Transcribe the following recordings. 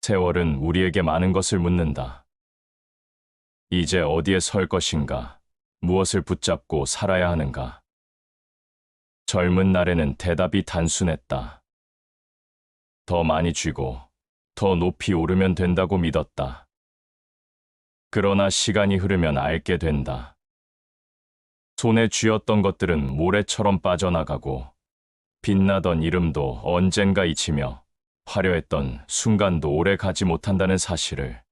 세월은 우리에게 많은 것을 묻는다. 이제 어디에 설 것인가? 무엇을 붙잡고 살아야 하는가? 젊은 날에는 대답이 단순했다. 더 많이 쥐고 더 높이 오르면 된다고 믿었다. 그러나 시간이 흐르면 알게 된다. 손에 쥐었던 것들은 모래처럼 빠져나가고 빛나던 이름도 언젠가 잊히며 화려했던 순간도 오래 가지 못한다는 사실을.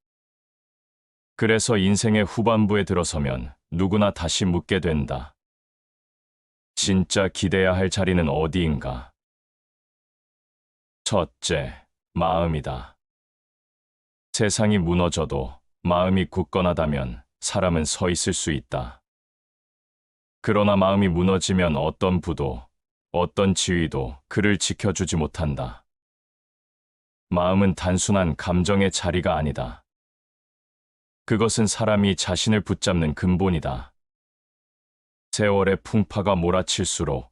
그래서 인생의 후반부에 들어서면 누구나 다시 묻게 된다. 진짜 기대야 할 자리는 어디인가? 첫째, 마음이다. 세상이 무너져도 마음이 굳건하다면 사람은 서 있을 수 있다. 그러나 마음이 무너지면 어떤 부도, 어떤 지위도 그를 지켜주지 못한다. 마음은 단순한 감정의 자리가 아니다. 그것은 사람이 자신을 붙잡는 근본이다. 세월의 풍파가 몰아칠수록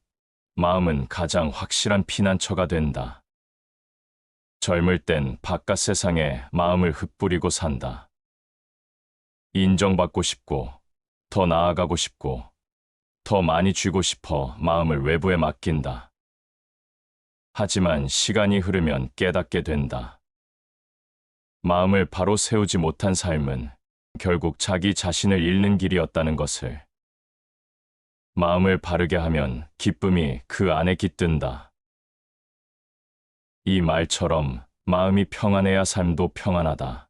마음은 가장 확실한 피난처가 된다. 젊을 땐 바깥 세상에 마음을 흩뿌리고 산다. 인정받고 싶고, 더 나아가고 싶고, 더 많이 쥐고 싶어 마음을 외부에 맡긴다. 하지만 시간이 흐르면 깨닫게 된다. 마음을 바로 세우지 못한 삶은 결국 자기 자신을 잃는 길이었다는 것을. 마음을 바르게 하면 기쁨이 그 안에 깃든다. 이 말처럼 마음이 평안해야 삶도 평안하다.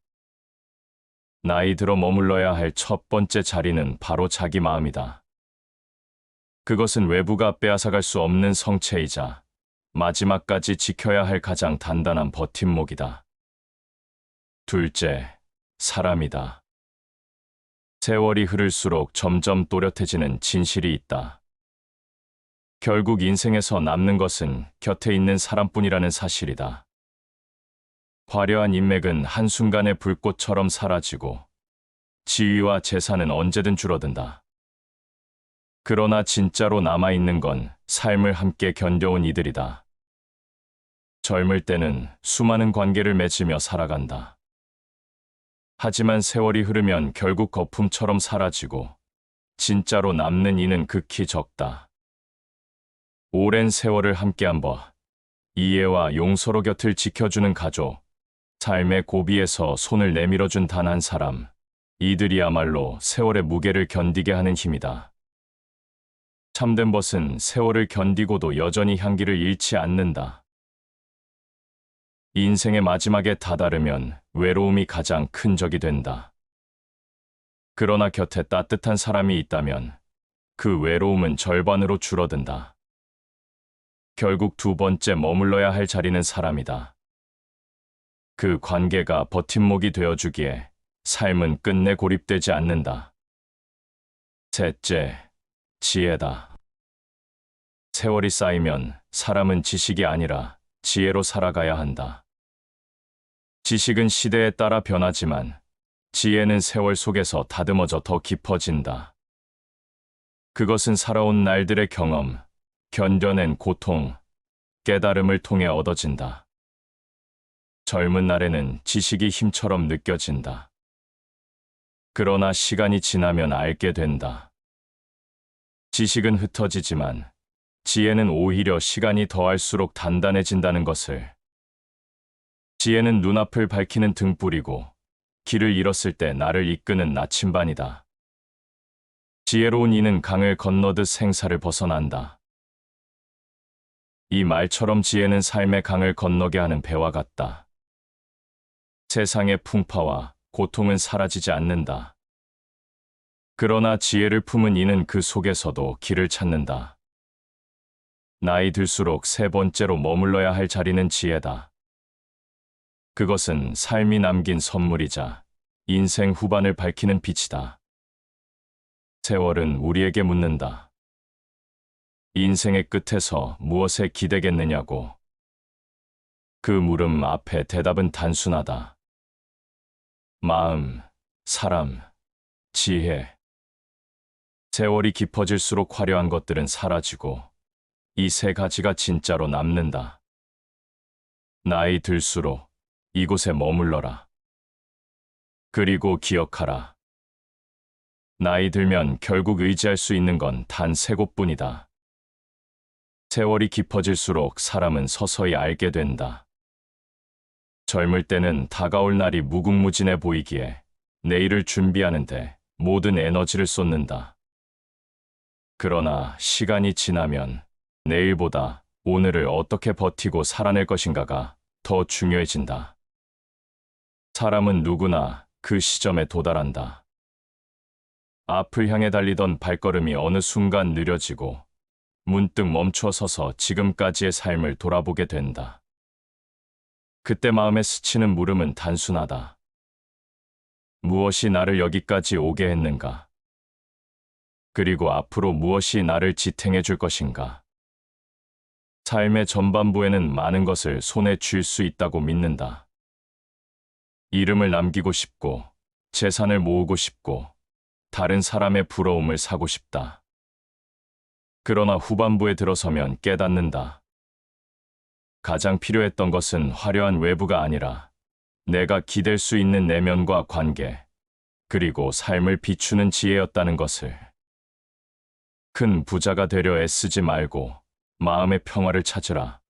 나이 들어 머물러야 할 첫 번째 자리는 바로 자기 마음이다. 그것은 외부가 빼앗아갈 수 없는 성체이자 마지막까지 지켜야 할 가장 단단한 버팀목이다. 둘째, 사람이다. 세월이 흐를수록 점점 또렷해지는 진실이 있다. 결국 인생에서 남는 것은 곁에 있는 사람뿐이라는 사실이다. 화려한 인맥은 한순간에 불꽃처럼 사라지고 지위와 재산은 언제든 줄어든다. 그러나 진짜로 남아있는 건 삶을 함께 견뎌온 이들이다. 젊을 때는 수많은 관계를 맺으며 살아간다. 하지만 세월이 흐르면 결국 거품처럼 사라지고 진짜로 남는 이는 극히 적다. 오랜 세월을 함께한 법, 이해와 용서로 곁을 지켜주는 가족, 삶의 고비에서 손을 내밀어준 단 한 사람, 이들이야말로 세월의 무게를 견디게 하는 힘이다. 참된 벗은 세월을 견디고도 여전히 향기를 잃지 않는다. 인생의 마지막에 다다르면 외로움이 가장 큰 적이 된다. 그러나 곁에 따뜻한 사람이 있다면 그 외로움은 절반으로 줄어든다. 결국 두 번째 머물러야 할 자리는 사람이다. 그 관계가 버팀목이 되어주기에 삶은 끝내 고립되지 않는다. 셋째, 지혜다. 세월이 쌓이면 사람은 지식이 아니라 지혜로 살아가야 한다. 지식은 시대에 따라 변하지만 지혜는 세월 속에서 다듬어져 더 깊어진다. 그것은 살아온 날들의 경험, 견뎌낸 고통, 깨달음을 통해 얻어진다. 젊은 날에는 지식이 힘처럼 느껴진다. 그러나 시간이 지나면 알게 된다. 지식은 흩어지지만 지혜는 오히려 시간이 더할수록 단단해진다는 것을. 지혜는 눈앞을 밝히는 등불이고 길을 잃었을 때 나를 이끄는 나침반이다. 지혜로운 이는 강을 건너듯 생사를 벗어난다. 이 말처럼 지혜는 삶의 강을 건너게 하는 배와 같다. 세상의 풍파와 고통은 사라지지 않는다. 그러나 지혜를 품은 이는 그 속에서도 길을 찾는다. 나이 들수록 세 번째로 머물러야 할 자리는 지혜다. 그것은 삶이 남긴 선물이자 인생 후반을 밝히는 빛이다. 세월은 우리에게 묻는다. 인생의 끝에서 무엇에 기대겠느냐고. 그 물음 앞에 대답은 단순하다. 마음, 사람, 지혜. 세월이 깊어질수록 화려한 것들은 사라지고 이 세 가지가 진짜로 남는다. 나이 들수록 이곳에 머물러라. 그리고 기억하라. 나이 들면 결국 의지할 수 있는 건 단 세 곳뿐이다. 세월이 깊어질수록 사람은 서서히 알게 된다. 젊을 때는 다가올 날이 무궁무진해 보이기에 내일을 준비하는데 모든 에너지를 쏟는다. 그러나 시간이 지나면 내일보다 오늘을 어떻게 버티고 살아낼 것인가가 더 중요해진다. 사람은 누구나 그 시점에 도달한다. 앞을 향해 달리던 발걸음이 어느 순간 느려지고 문득 멈춰 서서 지금까지의 삶을 돌아보게 된다. 그때 마음에 스치는 물음은 단순하다. 무엇이 나를 여기까지 오게 했는가? 그리고 앞으로 무엇이 나를 지탱해 줄 것인가? 삶의 전반부에는 많은 것을 손에 쥘 수 있다고 믿는다. 이름을 남기고 싶고, 재산을 모으고 싶고, 다른 사람의 부러움을 사고 싶다. 그러나 후반부에 들어서면 깨닫는다. 가장 필요했던 것은 화려한 외부가 아니라 내가 기댈 수 있는 내면과 관계, 그리고 삶을 비추는 지혜였다는 것을. 큰 부자가 되려 애쓰지 말고 마음의 평화를 찾으라.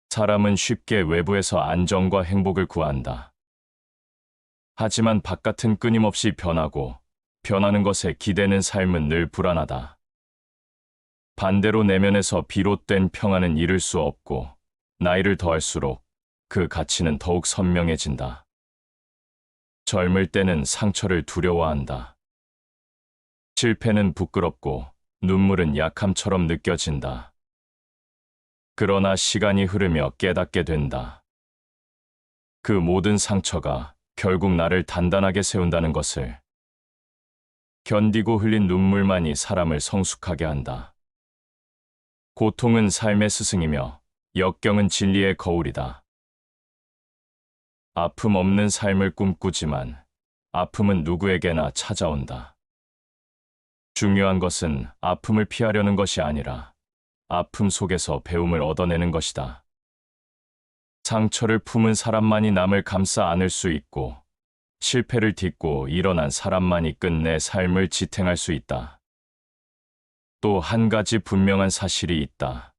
사람은 쉽게 외부에서 안정과 행복을 구한다. 하지만 바깥은 끊임없이 변하고 변하는 것에 기대는 삶은 늘 불안하다. 반대로 내면에서 비롯된 평화는 이룰 수 없고 나이를 더할수록 그 가치는 더욱 선명해진다. 젊을 때는 상처를 두려워한다. 실패는 부끄럽고 눈물은 약함처럼 느껴진다. 그러나 시간이 흐르며 깨닫게 된다. 그 모든 상처가 결국 나를 단단하게 세운다는 것을. 견디고 흘린 눈물만이 사람을 성숙하게 한다. 고통은 삶의 스승이며 역경은 진리의 거울이다. 아픔 없는 삶을 꿈꾸지만 아픔은 누구에게나 찾아온다. 중요한 것은 아픔을 피하려는 것이 아니라 아픔 속에서 배움을 얻어내는 것이다. 상처를 품은 사람만이 남을 감싸 안을 수 있고 실패를 딛고 일어난 사람만이 끝내 삶을 지탱할 수 있다. 또 한 가지 분명한 사실이 있다.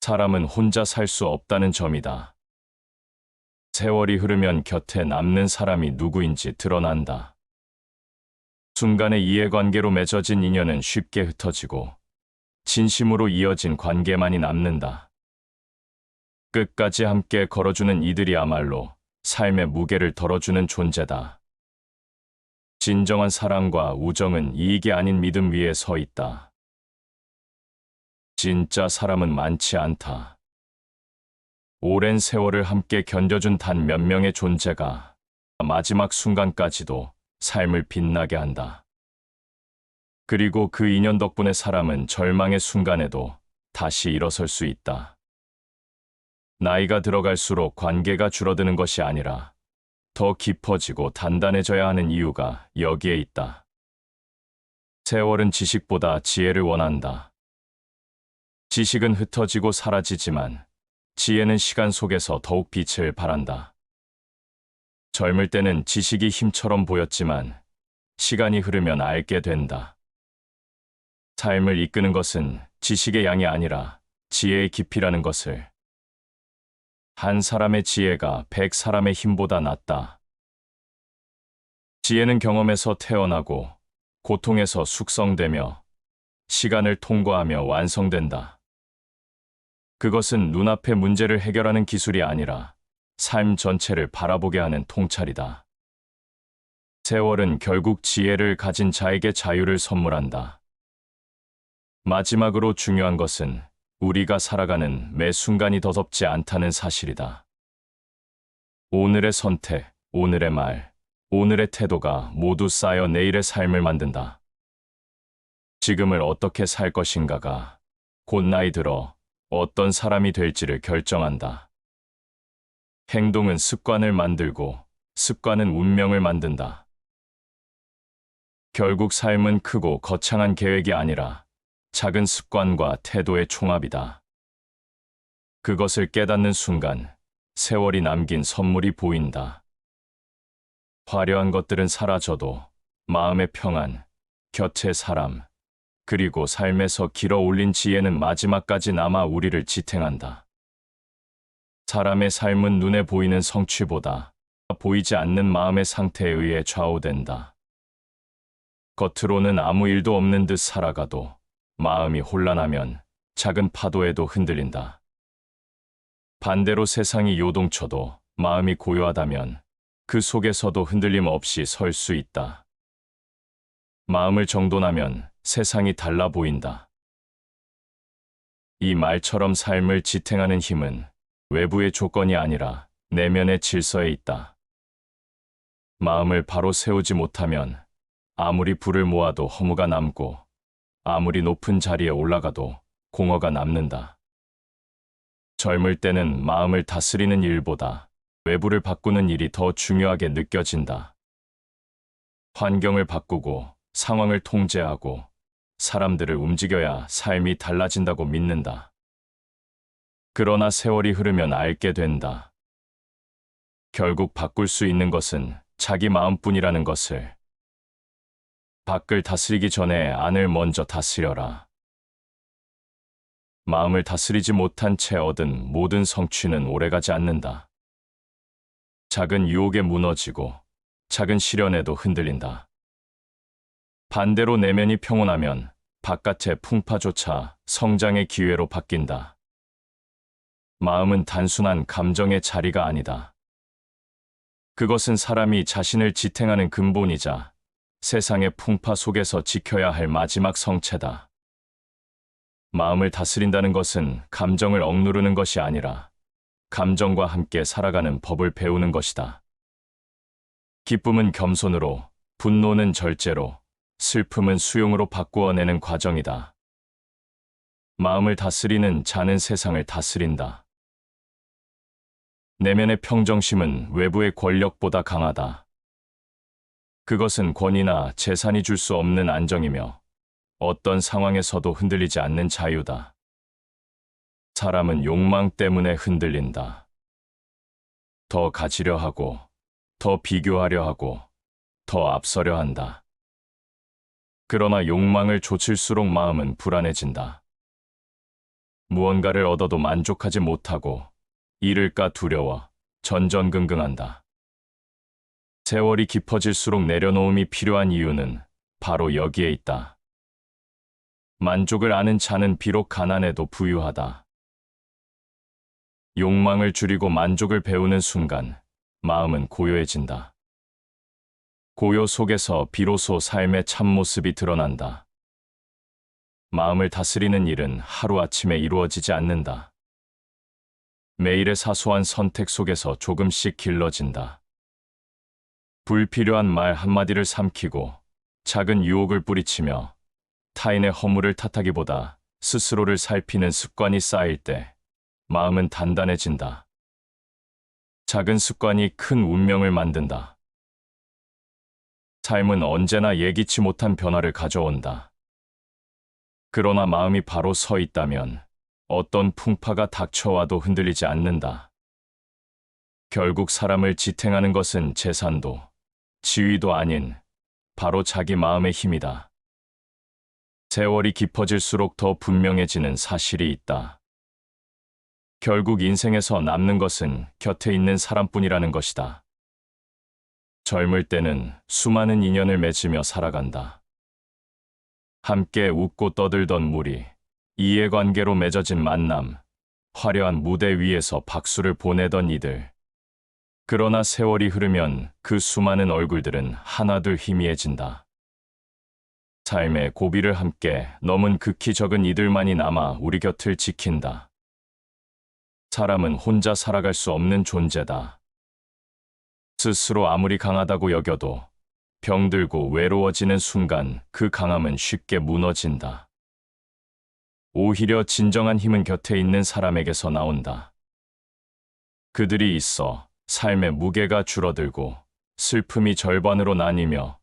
사람은 혼자 살 수 없다는 점이다. 세월이 흐르면 곁에 남는 사람이 누구인지 드러난다. 순간의 이해관계로 맺어진 인연은 쉽게 흩어지고 진심으로 이어진 관계만이 남는다. 끝까지 함께 걸어주는 이들이야말로 삶의 무게를 덜어주는 존재다. 진정한 사랑과 우정은 이익이 아닌 믿음 위에 서 있다. 진짜 사람은 많지 않다. 오랜 세월을 함께 견뎌준 단 몇 명의 존재가 마지막 순간까지도 삶을 빛나게 한다. 그리고 그 인연 덕분에 사람은 절망의 순간에도 다시 일어설 수 있다. 나이가 들어갈수록 관계가 줄어드는 것이 아니라 더 깊어지고 단단해져야 하는 이유가 여기에 있다. 세월은 지식보다 지혜를 원한다. 지식은 흩어지고 사라지지만 지혜는 시간 속에서 더욱 빛을 발한다. 젊을 때는 지식이 힘처럼 보였지만 시간이 흐르면 알게 된다. 삶을 이끄는 것은 지식의 양이 아니라 지혜의 깊이라는 것을. 한 사람의 지혜가 100사람의 힘보다 낫다. 지혜는 경험에서 태어나고 고통에서 숙성되며 시간을 통과하며 완성된다. 그것은 눈앞의 문제를 해결하는 기술이 아니라 삶 전체를 바라보게 하는 통찰이다. 세월은 결국 지혜를 가진 자에게 자유를 선물한다. 마지막으로 중요한 것은 우리가 살아가는 매 순간이 더덥지 않다는 사실이다. 오늘의 선택, 오늘의 말, 오늘의 태도가 모두 쌓여 내일의 삶을 만든다. 지금을 어떻게 살 것인가가 곧 나이 들어 어떤 사람이 될지를 결정한다. 행동은 습관을 만들고 습관은 운명을 만든다. 결국 삶은 크고 거창한 계획이 아니라 작은 습관과 태도의 총합이다. 그것을 깨닫는 순간 세월이 남긴 선물이 보인다. 화려한 것들은 사라져도 마음의 평안, 곁의 사람, 그리고 삶에서 길어 올린 지혜는 마지막까지 남아 우리를 지탱한다. 사람의 삶은 눈에 보이는 성취보다 보이지 않는 마음의 상태에 의해 좌우된다. 겉으로는 아무 일도 없는 듯 살아가도 마음이 혼란하면 작은 파도에도 흔들린다. 반대로 세상이 요동쳐도 마음이 고요하다면 그 속에서도 흔들림 없이 설 수 있다. 마음을 정돈하면 세상이 달라 보인다. 이 말처럼 삶을 지탱하는 힘은 외부의 조건이 아니라 내면의 질서에 있다. 마음을 바로 세우지 못하면 아무리 불을 모아도 허무가 남고 아무리 높은 자리에 올라가도 공허가 남는다. 젊을 때는 마음을 다스리는 일보다 외부를 바꾸는 일이 더 중요하게 느껴진다. 환경을 바꾸고 상황을 통제하고 사람들을 움직여야 삶이 달라진다고 믿는다. 그러나 세월이 흐르면 알게 된다. 결국 바꿀 수 있는 것은 자기 마음뿐이라는 것을. 밖을 다스리기 전에 안을 먼저 다스려라. 마음을 다스리지 못한 채 얻은 모든 성취는 오래가지 않는다. 작은 유혹에 무너지고 작은 시련에도 흔들린다. 반대로 내면이 평온하면 바깥의 풍파조차 성장의 기회로 바뀐다. 마음은 단순한 감정의 자리가 아니다. 그것은 사람이 자신을 지탱하는 근본이자 세상의 풍파 속에서 지켜야 할 마지막 성체다. 마음을 다스린다는 것은 감정을 억누르는 것이 아니라 감정과 함께 살아가는 법을 배우는 것이다. 기쁨은 겸손으로, 분노는 절제로, 슬픔은 수용으로 바꾸어내는 과정이다. 마음을 다스리는 자는 세상을 다스린다. 내면의 평정심은 외부의 권력보다 강하다. 그것은 권위나 재산이 줄 수 없는 안정이며 어떤 상황에서도 흔들리지 않는 자유다. 사람은 욕망 때문에 흔들린다. 더 가지려 하고, 더 비교하려 하고, 더 앞서려 한다. 그러나 욕망을 좇을수록 마음은 불안해진다. 무언가를 얻어도 만족하지 못하고 잃을까 두려워 전전긍긍한다. 세월이 깊어질수록 내려놓음이 필요한 이유는 바로 여기에 있다. 만족을 아는 자는 비록 가난해도 부유하다. 욕망을 줄이고 만족을 배우는 순간 마음은 고요해진다. 고요 속에서 비로소 삶의 참모습이 드러난다. 마음을 다스리는 일은 하루아침에 이루어지지 않는다. 매일의 사소한 선택 속에서 조금씩 길러진다. 불필요한 말 한마디를 삼키고 작은 유혹을 뿌리치며 타인의 허물을 탓하기보다 스스로를 살피는 습관이 쌓일 때 마음은 단단해진다. 작은 습관이 큰 운명을 만든다. 삶은 언제나 예기치 못한 변화를 가져온다. 그러나 마음이 바로 서 있다면 어떤 풍파가 닥쳐와도 흔들리지 않는다. 결국 사람을 지탱하는 것은 재산도 지위도 아닌 바로 자기 마음의 힘이다. 세월이 깊어질수록 더 분명해지는 사실이 있다. 결국 인생에서 남는 것은 곁에 있는 사람뿐이라는 것이다. 젊을 때는 수많은 인연을 맺으며 살아간다. 함께 웃고 떠들던 무리, 이해관계로 맺어진 만남, 화려한 무대 위에서 박수를 보내던 이들. 그러나 세월이 흐르면 그 수많은 얼굴들은 하나둘 희미해진다. 삶의 고비를 함께 넘은 극히 적은 이들만이 남아 우리 곁을 지킨다. 사람은 혼자 살아갈 수 없는 존재다. 스스로 아무리 강하다고 여겨도 병들고 외로워지는 순간 그 강함은 쉽게 무너진다. 오히려 진정한 힘은 곁에 있는 사람에게서 나온다. 그들이 있어 삶의 무게가 줄어들고 슬픔이 절반으로 나뉘며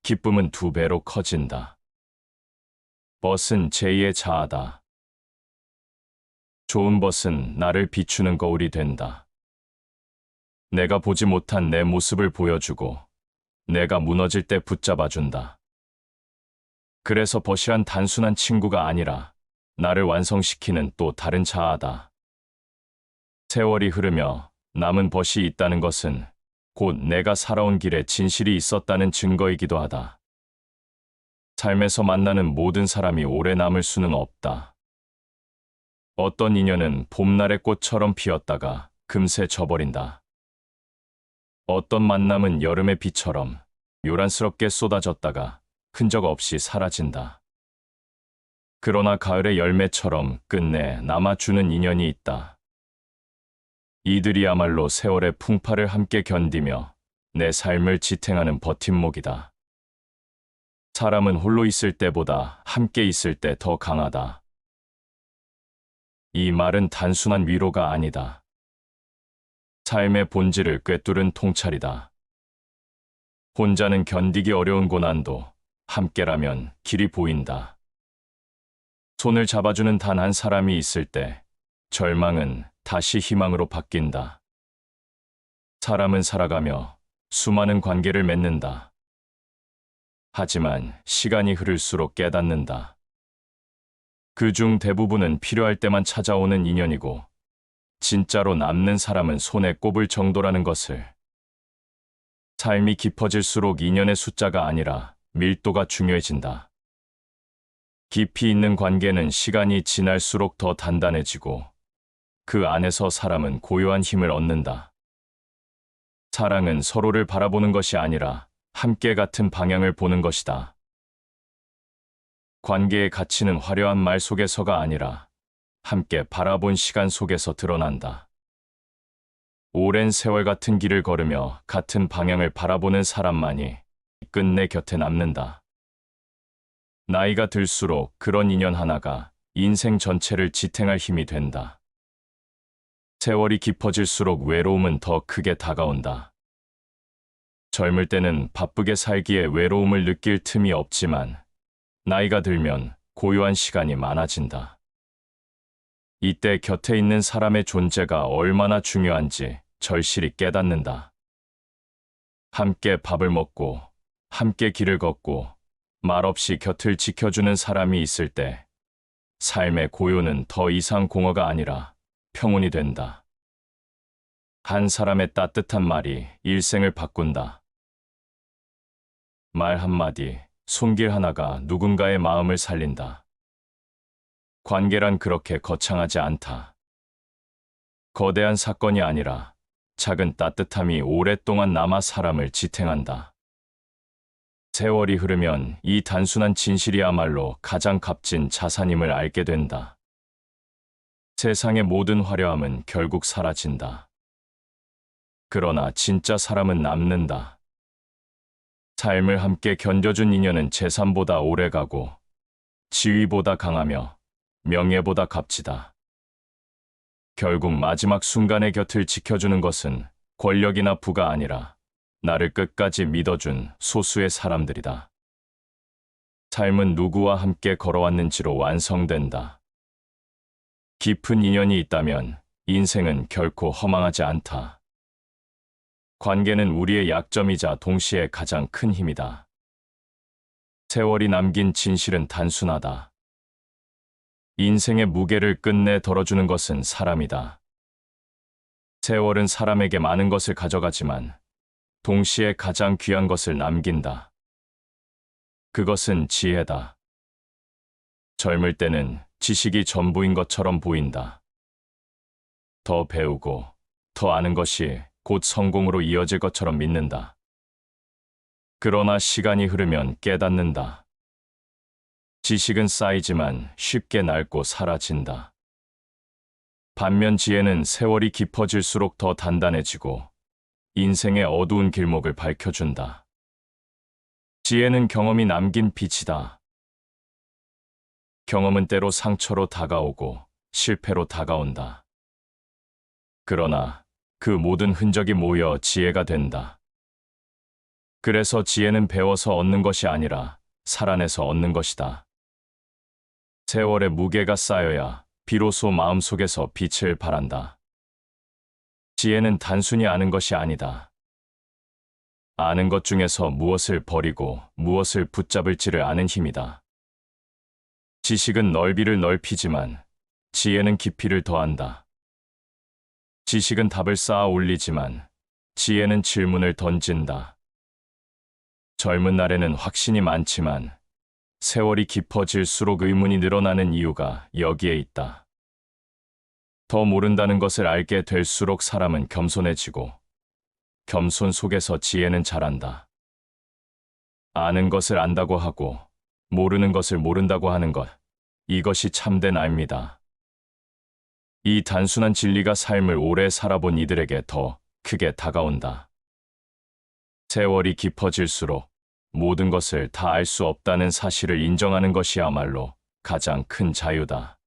기쁨은 2배로 커진다. 벗은 제2의 자아다. 좋은 벗은 나를 비추는 거울이 된다. 내가 보지 못한 내 모습을 보여주고 내가 무너질 때 붙잡아준다. 그래서 벗이란 단순한 친구가 아니라 나를 완성시키는 또 다른 자아다. 세월이 흐르며 남은 벗이 있다는 것은 곧 내가 살아온 길에 진실이 있었다는 증거이기도 하다. 삶에서 만나는 모든 사람이 오래 남을 수는 없다. 어떤 인연은 봄날의 꽃처럼 피었다가 금세 져버린다. 어떤 만남은 여름의 비처럼 요란스럽게 쏟아졌다가 흔적 없이 사라진다. 그러나 가을의 열매처럼 끝내 남아주는 인연이 있다. 이들이야말로 세월의 풍파를 함께 견디며 내 삶을 지탱하는 버팀목이다. 사람은 홀로 있을 때보다 함께 있을 때 더 강하다. 이 말은 단순한 위로가 아니다. 삶의 본질을 꿰뚫은 통찰이다. 혼자는 견디기 어려운 고난도 함께라면 길이 보인다. 손을 잡아주는 단 한 사람이 있을 때 절망은 다시 희망으로 바뀐다. 사람은 살아가며 수많은 관계를 맺는다. 하지만 시간이 흐를수록 깨닫는다. 그중 대부분은 필요할 때만 찾아오는 인연이고 진짜로 남는 사람은 손에 꼽을 정도라는 것을. 삶이 깊어질수록 인연의 숫자가 아니라 밀도가 중요해진다. 깊이 있는 관계는 시간이 지날수록 더 단단해지고 그 안에서 사람은 고요한 힘을 얻는다. 사랑은 서로를 바라보는 것이 아니라 함께 같은 방향을 보는 것이다. 관계의 가치는 화려한 말 속에서가 아니라 함께 바라본 시간 속에서 드러난다. 오랜 세월 같은 길을 걸으며 같은 방향을 바라보는 사람만이 끝내 곁에 남는다. 나이가 들수록 그런 인연 하나가 인생 전체를 지탱할 힘이 된다. 세월이 깊어질수록 외로움은 더 크게 다가온다. 젊을 때는 바쁘게 살기에 외로움을 느낄 틈이 없지만 나이가 들면 고요한 시간이 많아진다. 이때 곁에 있는 사람의 존재가 얼마나 중요한지 절실히 깨닫는다. 함께 밥을 먹고 함께 길을 걷고 말없이 곁을 지켜주는 사람이 있을 때 삶의 고요는 더 이상 공허가 아니라 평온이 된다. 한 사람의 따뜻한 말이 일생을 바꾼다. 말 한마디, 손길 하나가 누군가의 마음을 살린다. 관계란 그렇게 거창하지 않다. 거대한 사건이 아니라 작은 따뜻함이 오랫동안 남아 사람을 지탱한다. 세월이 흐르면 이 단순한 진실이야말로 가장 값진 자산임을 알게 된다. 세상의 모든 화려함은 결국 사라진다. 그러나 진짜 사람은 남는다. 삶을 함께 견뎌준 인연은 재산보다 오래가고 지위보다 강하며 명예보다 값지다. 결국 마지막 순간의 곁을 지켜주는 것은 권력이나 부가 아니라 나를 끝까지 믿어준 소수의 사람들이다. 삶은 누구와 함께 걸어왔는지로 완성된다. 깊은 인연이 있다면 인생은 결코 허망하지 않다. 관계는 우리의 약점이자 동시에 가장 큰 힘이다. 세월이 남긴 진실은 단순하다. 인생의 무게를 끝내 덜어주는 것은 사람이다. 세월은 사람에게 많은 것을 가져가지만 동시에 가장 귀한 것을 남긴다. 그것은 지혜다. 젊을 때는 지식이 전부인 것처럼 보인다. 더 배우고 더 아는 것이 곧 성공으로 이어질 것처럼 믿는다. 그러나 시간이 흐르면 깨닫는다. 지식은 쌓이지만 쉽게 낡고 사라진다. 반면 지혜는 세월이 깊어질수록 더 단단해지고 인생의 어두운 길목을 밝혀준다. 지혜는 경험이 남긴 빛이다. 경험은 때로 상처로 다가오고 실패로 다가온다. 그러나 그 모든 흔적이 모여 지혜가 된다. 그래서 지혜는 배워서 얻는 것이 아니라 살아내서 얻는 것이다. 세월의 무게가 쌓여야 비로소 마음속에서 빛을 발한다. 지혜는 단순히 아는 것이 아니다. 아는 것 중에서 무엇을 버리고 무엇을 붙잡을지를 아는 힘이다. 지식은 넓이를 넓히지만 지혜는 깊이를 더한다. 지식은 답을 쌓아 올리지만 지혜는 질문을 던진다. 젊은 날에는 확신이 많지만 세월이 깊어질수록 의문이 늘어나는 이유가 여기에 있다. 더 모른다는 것을 알게 될수록 사람은 겸손해지고 겸손 속에서 지혜는 자란다. 아는 것을 안다고 하고 모르는 것을 모른다고 하는 것, 이것이 참된 알미다. 이 단순한 진리가 삶을 오래 살아본 이들에게 더 크게 다가온다. 세월이 깊어질수록 모든 것을 다 알 수 없다는 사실을 인정하는 것이야말로 가장 큰 자유다.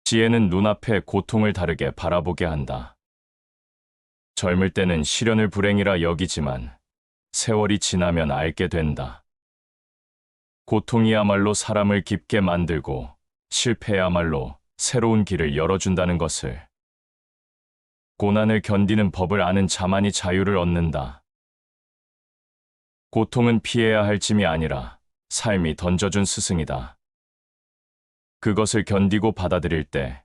지혜는 눈앞의 고통을 다르게 바라보게 한다. 젊을 때는 시련을 불행이라 여기지만 세월이 지나면 알게 된다. 고통이야말로 사람을 깊게 만들고 실패야말로 새로운 길을 열어준다는 것을. 고난을 견디는 법을 아는 자만이 자유를 얻는다. 고통은 피해야 할 짐이 아니라 삶이 던져준 스승이다. 그것을 견디고 받아들일 때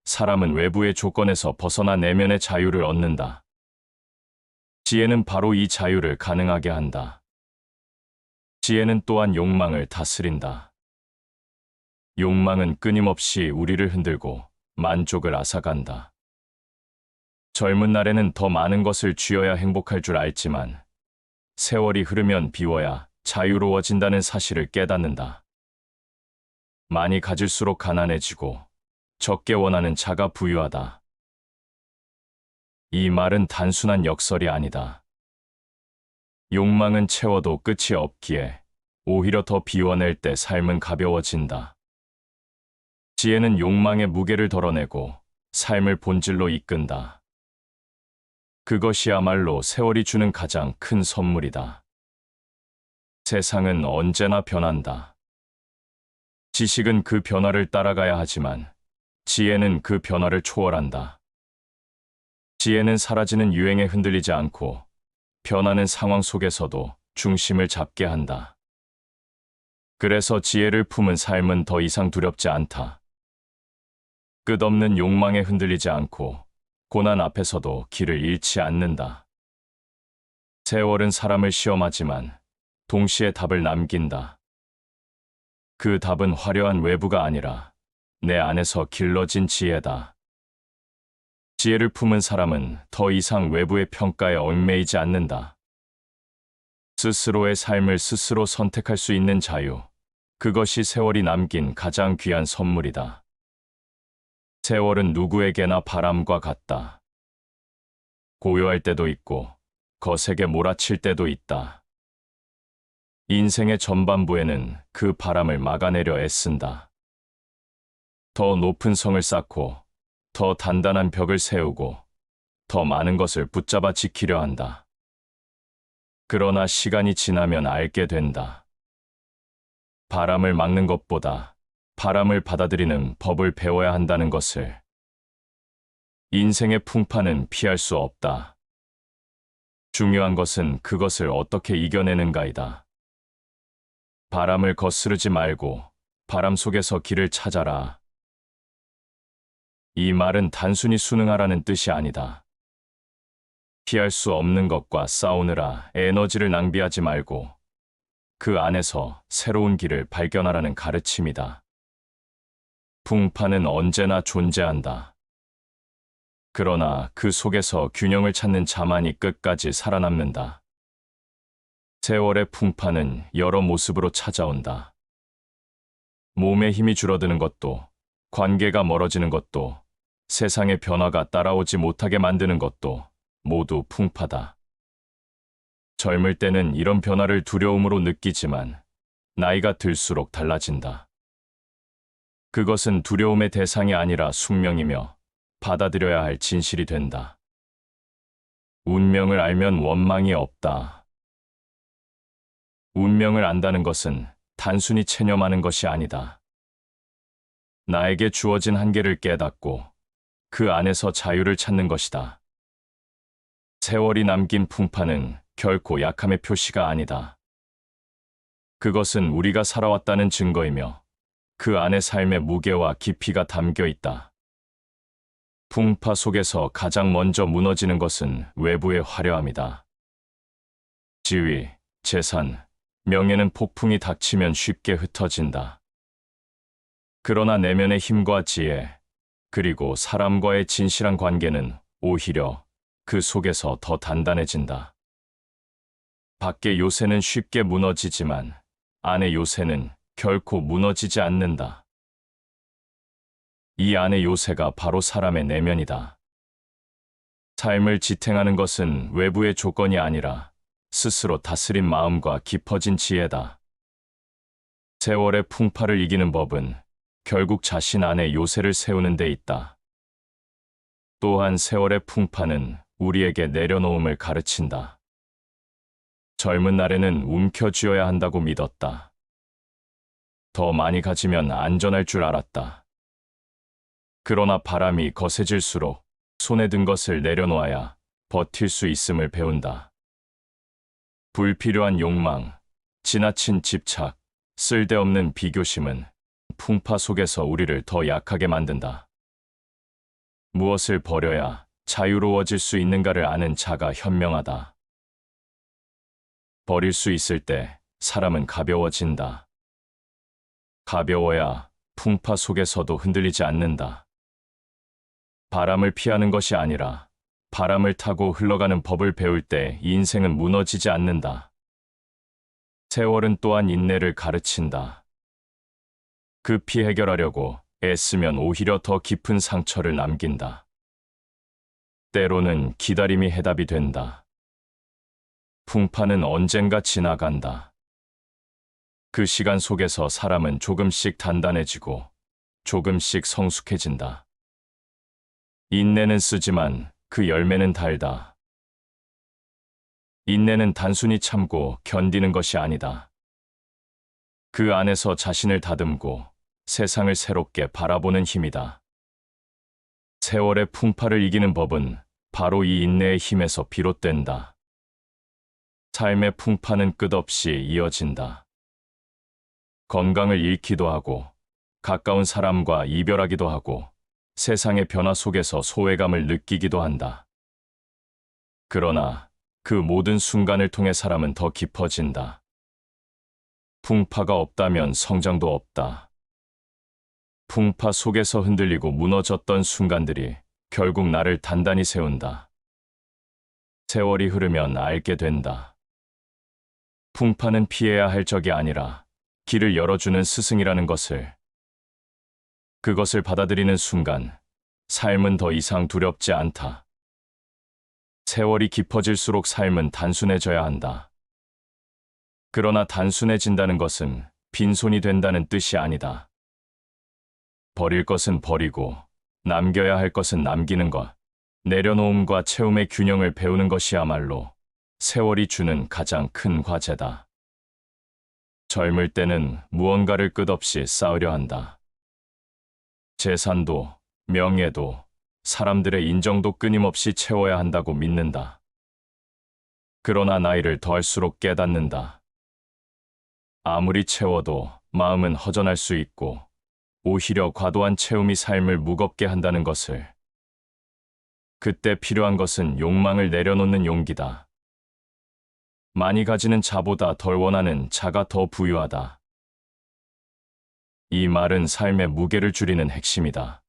사람은 외부의 조건에서 벗어나 내면의 자유를 얻는다. 지혜는 바로 이 자유를 가능하게 한다. 지혜는 또한 욕망을 다스린다. 욕망은 끊임없이 우리를 흔들고 만족을 앗아간다. 젊은 날에는 더 많은 것을 쥐어야 행복할 줄 알지만 세월이 흐르면 비워야 자유로워진다는 사실을 깨닫는다. 많이 가질수록 가난해지고 적게 원하는 자가 부유하다. 이 말은 단순한 역설이 아니다. 욕망은 채워도 끝이 없기에 오히려 더 비워낼 때 삶은 가벼워진다. 지혜는 욕망의 무게를 덜어내고 삶을 본질로 이끈다. 그것이야말로 세월이 주는 가장 큰 선물이다. 세상은 언제나 변한다. 지식은 그 변화를 따라가야 하지만 지혜는 그 변화를 초월한다. 지혜는 사라지는 유행에 흔들리지 않고 변하는 상황 속에서도 중심을 잡게 한다. 그래서 지혜를 품은 삶은 더 이상 두렵지 않다. 끝없는 욕망에 흔들리지 않고 고난 앞에서도 길을 잃지 않는다. 세월은 사람을 시험하지만 동시에 답을 남긴다. 그 답은 화려한 외부가 아니라 내 안에서 길러진 지혜다. 지혜를 품은 사람은 더 이상 외부의 평가에 얽매이지 않는다. 스스로의 삶을 스스로 선택할 수 있는 자유, 그것이 세월이 남긴 가장 귀한 선물이다. 세월은 누구에게나 바람과 같다. 고요할 때도 있고 거세게 몰아칠 때도 있다. 인생의 전반부에는 그 바람을 막아내려 애쓴다. 더 높은 성을 쌓고 더 단단한 벽을 세우고 더 많은 것을 붙잡아 지키려 한다. 그러나 시간이 지나면 알게 된다. 바람을 막는 것보다 바람을 받아들이는 법을 배워야 한다는 것을. 인생의 풍파는 피할 수 없다. 중요한 것은 그것을 어떻게 이겨내는가이다. 바람을 거스르지 말고 바람 속에서 길을 찾아라. 이 말은 단순히 순응하라는 뜻이 아니다. 피할 수 없는 것과 싸우느라 에너지를 낭비하지 말고 그 안에서 새로운 길을 발견하라는 가르침이다. 풍파는 언제나 존재한다. 그러나 그 속에서 균형을 찾는 자만이 끝까지 살아남는다. 세월의 풍파는 여러 모습으로 찾아온다. 몸의 힘이 줄어드는 것도, 관계가 멀어지는 것도, 세상의 변화가 따라오지 못하게 만드는 것도 모두 풍파다. 젊을 때는 이런 변화를 두려움으로 느끼지만 나이가 들수록 달라진다. 그것은 두려움의 대상이 아니라 숙명이며 받아들여야 할 진실이 된다. 운명을 알면 원망이 없다. 운명을 안다는 것은 단순히 체념하는 것이 아니다. 나에게 주어진 한계를 깨닫고 그 안에서 자유를 찾는 것이다. 세월이 남긴 풍파는 결코 약함의 표시가 아니다. 그것은 우리가 살아왔다는 증거이며 그 안에 삶의 무게와 깊이가 담겨 있다. 풍파 속에서 가장 먼저 무너지는 것은 외부의 화려함이다. 지위, 재산, 명예는 폭풍이 닥치면 쉽게 흩어진다. 그러나 내면의 힘과 지혜, 그리고 사람과의 진실한 관계는 오히려 그 속에서 더 단단해진다. 밖의 요새는 쉽게 무너지지만 안의 요새는 결코 무너지지 않는다. 이 안의 요새가 바로 사람의 내면이다. 삶을 지탱하는 것은 외부의 조건이 아니라 스스로 다스린 마음과 깊어진 지혜다. 세월의 풍파를 이기는 법은 결국 자신 안에 요새를 세우는 데 있다. 또한 세월의 풍파는 우리에게 내려놓음을 가르친다. 젊은 날에는 움켜쥐어야 한다고 믿었다. 더 많이 가지면 안전할 줄 알았다. 그러나 바람이 거세질수록 손에 든 것을 내려놓아야 버틸 수 있음을 배운다. 불필요한 욕망, 지나친 집착, 쓸데없는 비교심은 풍파 속에서 우리를 더 약하게 만든다. 무엇을 버려야 자유로워질 수 있는가를 아는 자가 현명하다. 버릴 수 있을 때 사람은 가벼워진다. 가벼워야 풍파 속에서도 흔들리지 않는다. 바람을 피하는 것이 아니라 바람을 타고 흘러가는 법을 배울 때 인생은 무너지지 않는다. 세월은 또한 인내를 가르친다. 급히 해결하려고 애쓰면 오히려 더 깊은 상처를 남긴다. 때로는 기다림이 해답이 된다. 풍파는 언젠가 지나간다. 그 시간 속에서 사람은 조금씩 단단해지고 조금씩 성숙해진다. 인내는 쓰지만 그 열매는 달다. 인내는 단순히 참고 견디는 것이 아니다. 그 안에서 자신을 다듬고 세상을 새롭게 바라보는 힘이다. 세월의 풍파를 이기는 법은 바로 이 인내의 힘에서 비롯된다. 삶의 풍파는 끝없이 이어진다. 건강을 잃기도 하고, 가까운 사람과 이별하기도 하고, 세상의 변화 속에서 소외감을 느끼기도 한다. 그러나 그 모든 순간을 통해 사람은 더 깊어진다. 풍파가 없다면 성장도 없다. 풍파 속에서 흔들리고 무너졌던 순간들이 결국 나를 단단히 세운다. 세월이 흐르면 알게 된다. 풍파는 피해야 할 적이 아니라 길을 열어주는 스승이라는 것을. 그것을 받아들이는 순간 삶은 더 이상 두렵지 않다. 세월이 깊어질수록 삶은 단순해져야 한다. 그러나 단순해진다는 것은 빈손이 된다는 뜻이 아니다. 버릴 것은 버리고 남겨야 할 것은 남기는 것, 내려놓음과 채움의 균형을 배우는 것이야말로 세월이 주는 가장 큰 과제다. 젊을 때는 무언가를 끝없이 쌓으려 한다. 재산도, 명예도, 사람들의 인정도 끊임없이 채워야 한다고 믿는다. 그러나 나이를 더할수록 깨닫는다. 아무리 채워도 마음은 허전할 수 있고, 오히려 과도한 채움이 삶을 무겁게 한다는 것을. 그때 필요한 것은 욕망을 내려놓는 용기다. 많이 가지는 자보다 덜 원하는 자가 더 부유하다. 이 말은 삶의 무게를 줄이는 핵심이다.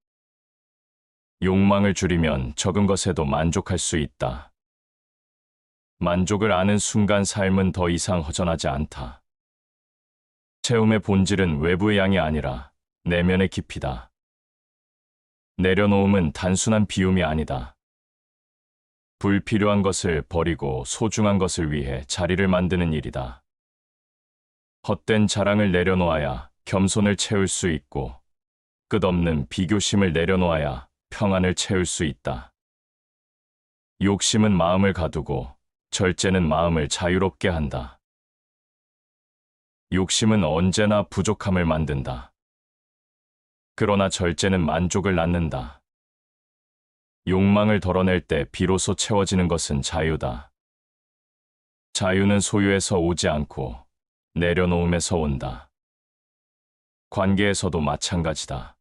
욕망을 줄이면 적은 것에도 만족할 수 있다. 만족을 아는 순간 삶은 더 이상 허전하지 않다. 채움의 본질은 외부의 양이 아니라 내면의 깊이다. 내려놓음은 단순한 비움이 아니다. 불필요한 것을 버리고 소중한 것을 위해 자리를 만드는 일이다. 헛된 자랑을 내려놓아야 겸손을 채울 수 있고, 끝없는 비교심을 내려놓아야 평안을 채울 수 있다. 욕심은 마음을 가두고 절제는 마음을 자유롭게 한다. 욕심은 언제나 부족함을 만든다. 그러나 절제는 만족을 낳는다. 욕망을 덜어낼 때 비로소 채워지는 것은 자유다. 자유는 소유에서 오지 않고 내려놓음에서 온다. 관계에서도 마찬가지다.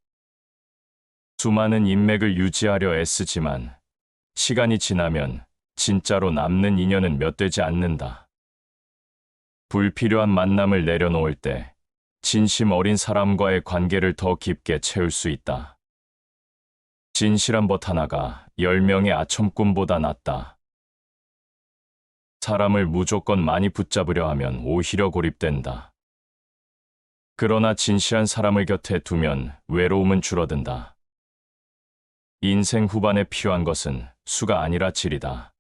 수많은 인맥을 유지하려 애쓰지만 시간이 지나면 진짜로 남는 인연은 몇 되지 않는다. 불필요한 만남을 내려놓을 때 진심 어린 사람과의 관계를 더 깊게 채울 수 있다. 진실한 것 하나가 10명의 아첨꾼보다 낫다. 사람을 무조건 많이 붙잡으려 하면 오히려 고립된다. 그러나 진실한 사람을 곁에 두면 외로움은 줄어든다. 인생 후반에 필요한 것은 수가 아니라 질이다.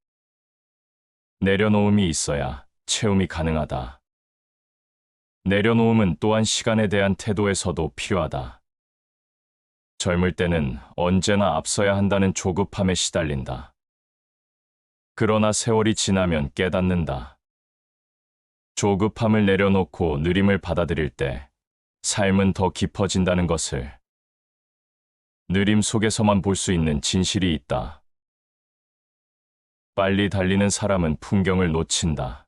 내려놓음이 있어야 채움이 가능하다. 내려놓음은 또한 시간에 대한 태도에서도 필요하다. 젊을 때는 언제나 앞서야 한다는 조급함에 시달린다. 그러나 세월이 지나면 깨닫는다. 조급함을 내려놓고 느림을 받아들일 때 삶은 더 깊어진다는 것을. 느림 속에서만 볼 수 있는 진실이 있다. 빨리 달리는 사람은 풍경을 놓친다.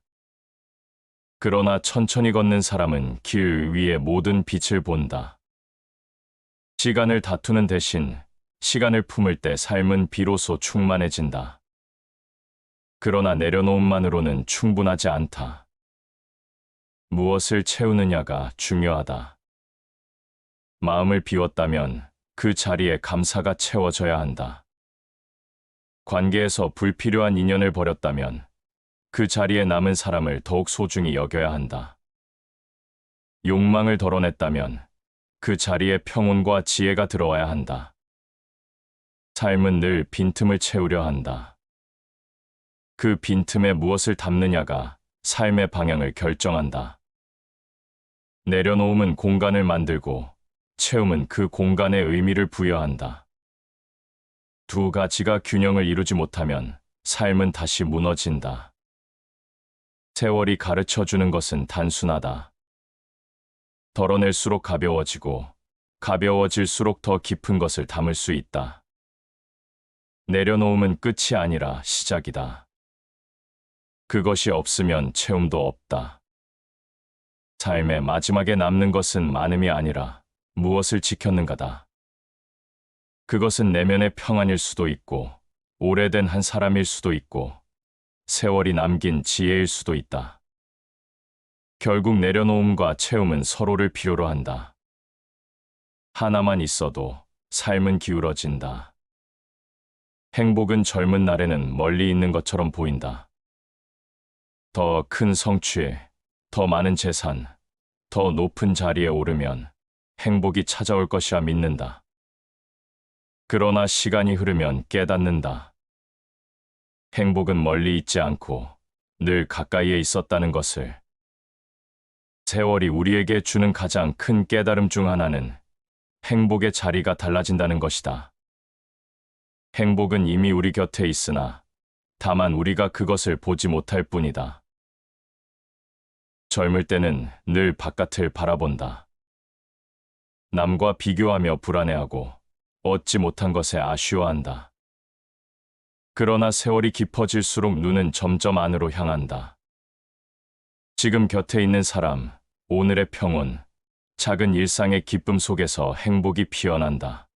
그러나 천천히 걷는 사람은 길 위의 모든 빛을 본다. 시간을 다투는 대신 시간을 품을 때 삶은 비로소 충만해진다. 그러나 내려놓음만으로는 충분하지 않다. 무엇을 채우느냐가 중요하다. 마음을 비웠다면 그 자리에 감사가 채워져야 한다. 관계에서 불필요한 인연을 버렸다면 그 자리에 남은 사람을 더욱 소중히 여겨야 한다. 욕망을 덜어냈다면 그 자리에 평온과 지혜가 들어와야 한다. 삶은 늘 빈틈을 채우려 한다. 그 빈틈에 무엇을 담느냐가 삶의 방향을 결정한다. 내려놓음은 공간을 만들고 채움은 그 공간에 의미를 부여한다. 두 가지가 균형을 이루지 못하면 삶은 다시 무너진다. 세월이 가르쳐주는 것은 단순하다. 덜어낼수록 가벼워지고 가벼워질수록 더 깊은 것을 담을 수 있다. 내려놓음은 끝이 아니라 시작이다. 그것이 없으면 채움도 없다. 삶의 마지막에 남는 것은 많음이 아니라 무엇을 지켰는가다. 그것은 내면의 평안일 수도 있고 오래된 한 사람일 수도 있고 세월이 남긴 지혜일 수도 있다. 결국 내려놓음과 채움은 서로를 필요로 한다. 하나만 있어도 삶은 기울어진다. 행복은 젊은 날에는 멀리 있는 것처럼 보인다. 더 큰 성취에, 더 많은 재산, 더 높은 자리에 오르면 행복이 찾아올 것이라 믿는다. 그러나 시간이 흐르면 깨닫는다. 행복은 멀리 있지 않고 늘 가까이에 있었다는 것을. 세월이 우리에게 주는 가장 큰 깨달음 중 하나는 행복의 자리가 달라진다는 것이다. 행복은 이미 우리 곁에 있으나 다만 우리가 그것을 보지 못할 뿐이다. 젊을 때는 늘 바깥을 바라본다. 남과 비교하며 불안해하고 얻지 못한 것에 아쉬워한다. 그러나 세월이 깊어질수록 눈은 점점 안으로 향한다. 지금 곁에 있는 사람, 오늘의 평온, 작은 일상의 기쁨 속에서 행복이 피어난다.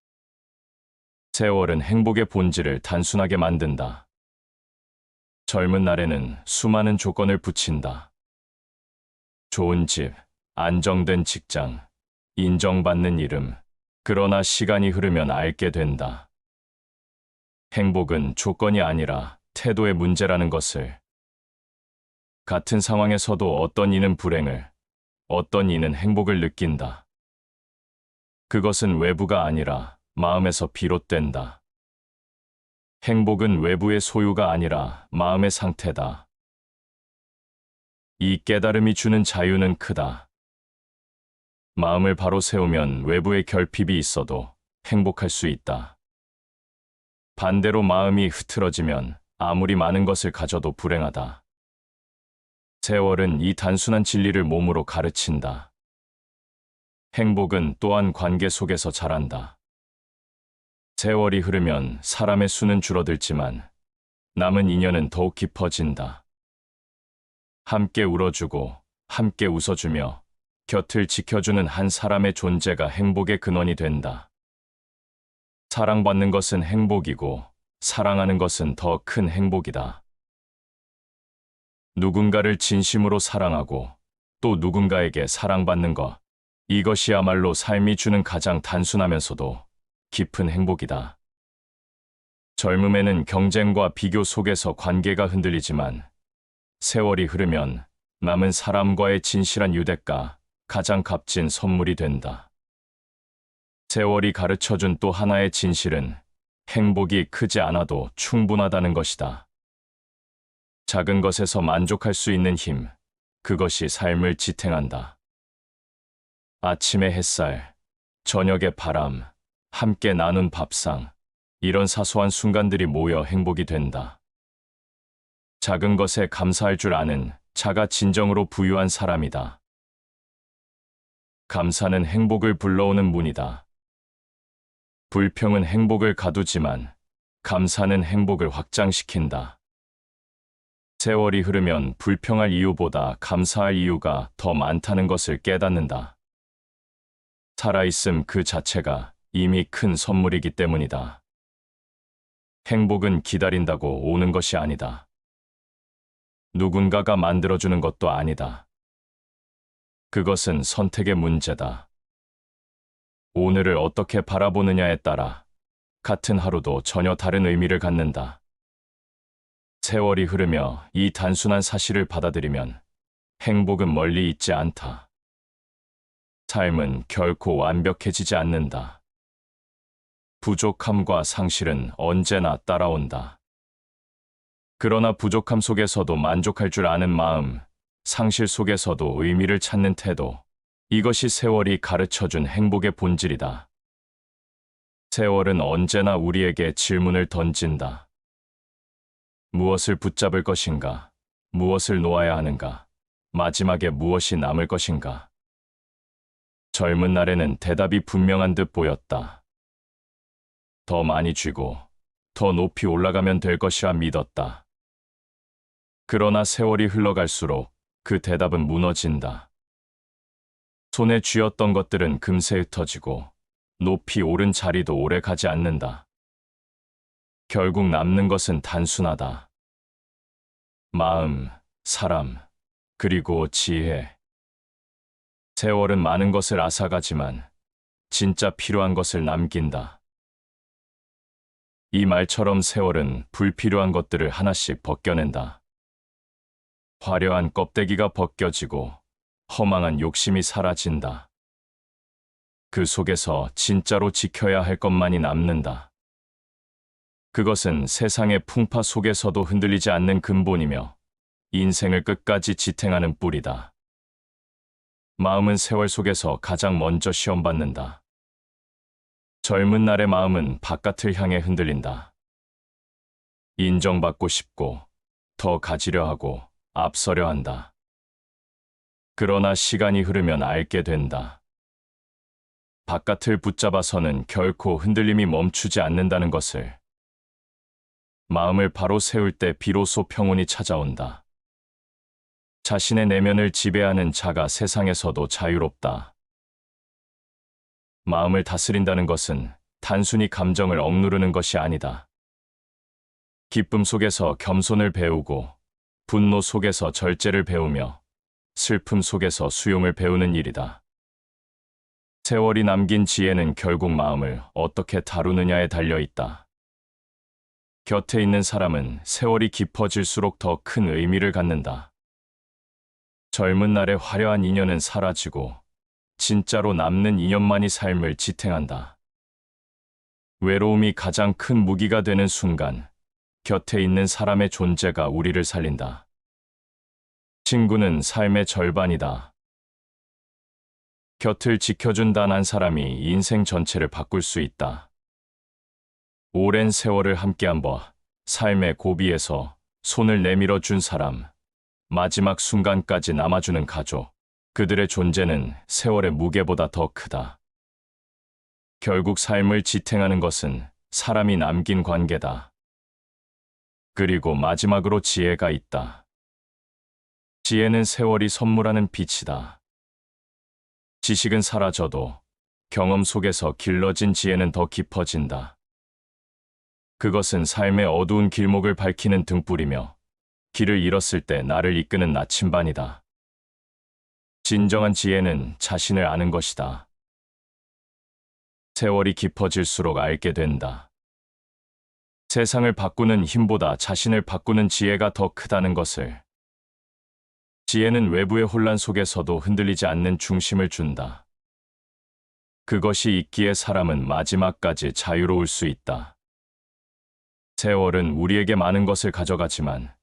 세월은 행복의 본질을 단순하게 만든다. 젊은 날에는 수많은 조건을 붙인다. 좋은 집, 안정된 직장, 인정받는 이름. 그러나 시간이 흐르면 알게 된다. 행복은 조건이 아니라 태도의 문제라는 것을. 같은 상황에서도 어떤 이는 불행을, 어떤 이는 행복을 느낀다. 그것은 외부가 아니라 마음에서 비롯된다. 행복은 외부의 소유가 아니라 마음의 상태다. 이 깨달음이 주는 자유는 크다. 마음을 바로 세우면 외부의 결핍이 있어도 행복할 수 있다. 반대로 마음이 흐트러지면 아무리 많은 것을 가져도 불행하다. 세월은 이 단순한 진리를 몸으로 가르친다. 행복은 또한 관계 속에서 자란다. 세월이 흐르면 사람의 수는 줄어들지만 남은 인연은 더욱 깊어진다. 함께 울어주고 함께 웃어주며 곁을 지켜주는 한 사람의 존재가 행복의 근원이 된다. 사랑받는 것은 행복이고 사랑하는 것은 더 큰 행복이다. 누군가를 진심으로 사랑하고 또 누군가에게 사랑받는 것, 이것이야말로 삶이 주는 가장 단순하면서도 깊은 행복이다. 젊음에는 경쟁과 비교 속에서 관계가 흔들리지만 세월이 흐르면 남은 사람과의 진실한 유대가 가장 값진 선물이 된다. 세월이 가르쳐준 또 하나의 진실은 행복이 크지 않아도 충분하다는 것이다. 작은 것에서 만족할 수 있는 힘, 그것이 삶을 지탱한다. 아침의 햇살, 저녁의 바람, 함께 나눈 밥상, 이런 사소한 순간들이 모여 행복이 된다. 작은 것에 감사할 줄 아는 자가 진정으로 부유한 사람이다. 감사는 행복을 불러오는 문이다. 불평은 행복을 가두지만 감사는 행복을 확장시킨다. 세월이 흐르면 불평할 이유보다 감사할 이유가 더 많다는 것을 깨닫는다. 살아있음 그 자체가 이미 큰 선물이기 때문이다. 행복은 기다린다고 오는 것이 아니다. 누군가가 만들어주는 것도 아니다. 그것은 선택의 문제다. 오늘을 어떻게 바라보느냐에 따라 같은 하루도 전혀 다른 의미를 갖는다. 세월이 흐르며 이 단순한 사실을 받아들이면 행복은 멀리 있지 않다. 삶은 결코 완벽해지지 않는다. 부족함과 상실은 언제나 따라온다. 그러나 부족함 속에서도 만족할 줄 아는 마음, 상실 속에서도 의미를 찾는 태도, 이것이 세월이 가르쳐준 행복의 본질이다. 세월은 언제나 우리에게 질문을 던진다. 무엇을 붙잡을 것인가? 무엇을 놓아야 하는가? 마지막에 무엇이 남을 것인가? 젊은 날에는 대답이 분명한 듯 보였다. 더 많이 쥐고 더 높이 올라가면 될 것이라 믿었다. 그러나 세월이 흘러갈수록 그 대답은 무너진다. 손에 쥐었던 것들은 금세 흩어지고 높이 오른 자리도 오래 가지 않는다. 결국 남는 것은 단순하다. 마음, 사람, 그리고 지혜. 세월은 많은 것을 앗아가지만 진짜 필요한 것을 남긴다. 이 말처럼 세월은 불필요한 것들을 하나씩 벗겨낸다. 화려한 껍데기가 벗겨지고 허망한 욕심이 사라진다. 그 속에서 진짜로 지켜야 할 것만이 남는다. 그것은 세상의 풍파 속에서도 흔들리지 않는 근본이며 인생을 끝까지 지탱하는 뿌리다. 마음은 세월 속에서 가장 먼저 시험받는다. 젊은 날의 마음은 바깥을 향해 흔들린다. 인정받고 싶고 더 가지려 하고 앞서려 한다. 그러나 시간이 흐르면 알게 된다. 바깥을 붙잡아서는 결코 흔들림이 멈추지 않는다는 것을. 마음을 바로 세울 때 비로소 평온이 찾아온다. 자신의 내면을 지배하는 자가 세상에서도 자유롭다. 마음을 다스린다는 것은 단순히 감정을 억누르는 것이 아니다. 기쁨 속에서 겸손을 배우고 분노 속에서 절제를 배우며 슬픔 속에서 수용을 배우는 일이다. 세월이 남긴 지혜는 결국 마음을 어떻게 다루느냐에 달려 있다. 곁에 있는 사람은 세월이 깊어질수록 더 큰 의미를 갖는다. 젊은 날의 화려한 인연은 사라지고 진짜로 남는 인연만이 삶을 지탱한다. 외로움이 가장 큰 무기가 되는 순간 곁에 있는 사람의 존재가 우리를 살린다. 친구는 삶의 절반이다. 곁을 지켜준 단 한 사람이 인생 전체를 바꿀 수 있다. 오랜 세월을 함께한 법, 삶의 고비에서 손을 내밀어 준 사람, 마지막 순간까지 남아주는 가족, 그들의 존재는 세월의 무게보다 더 크다. 결국 삶을 지탱하는 것은 사람이 남긴 관계다. 그리고 마지막으로 지혜가 있다. 지혜는 세월이 선물하는 빛이다. 지식은 사라져도 경험 속에서 길러진 지혜는 더 깊어진다. 그것은 삶의 어두운 길목을 밝히는 등불이며 길을 잃었을 때 나를 이끄는 나침반이다. 진정한 지혜는 자신을 아는 것이다. 세월이 깊어질수록 알게 된다. 세상을 바꾸는 힘보다 자신을 바꾸는 지혜가 더 크다는 것을. 지혜는 외부의 혼란 속에서도 흔들리지 않는 중심을 준다. 그것이 있기에 사람은 마지막까지 자유로울 수 있다. 세월은 우리에게 많은 것을 가져가지만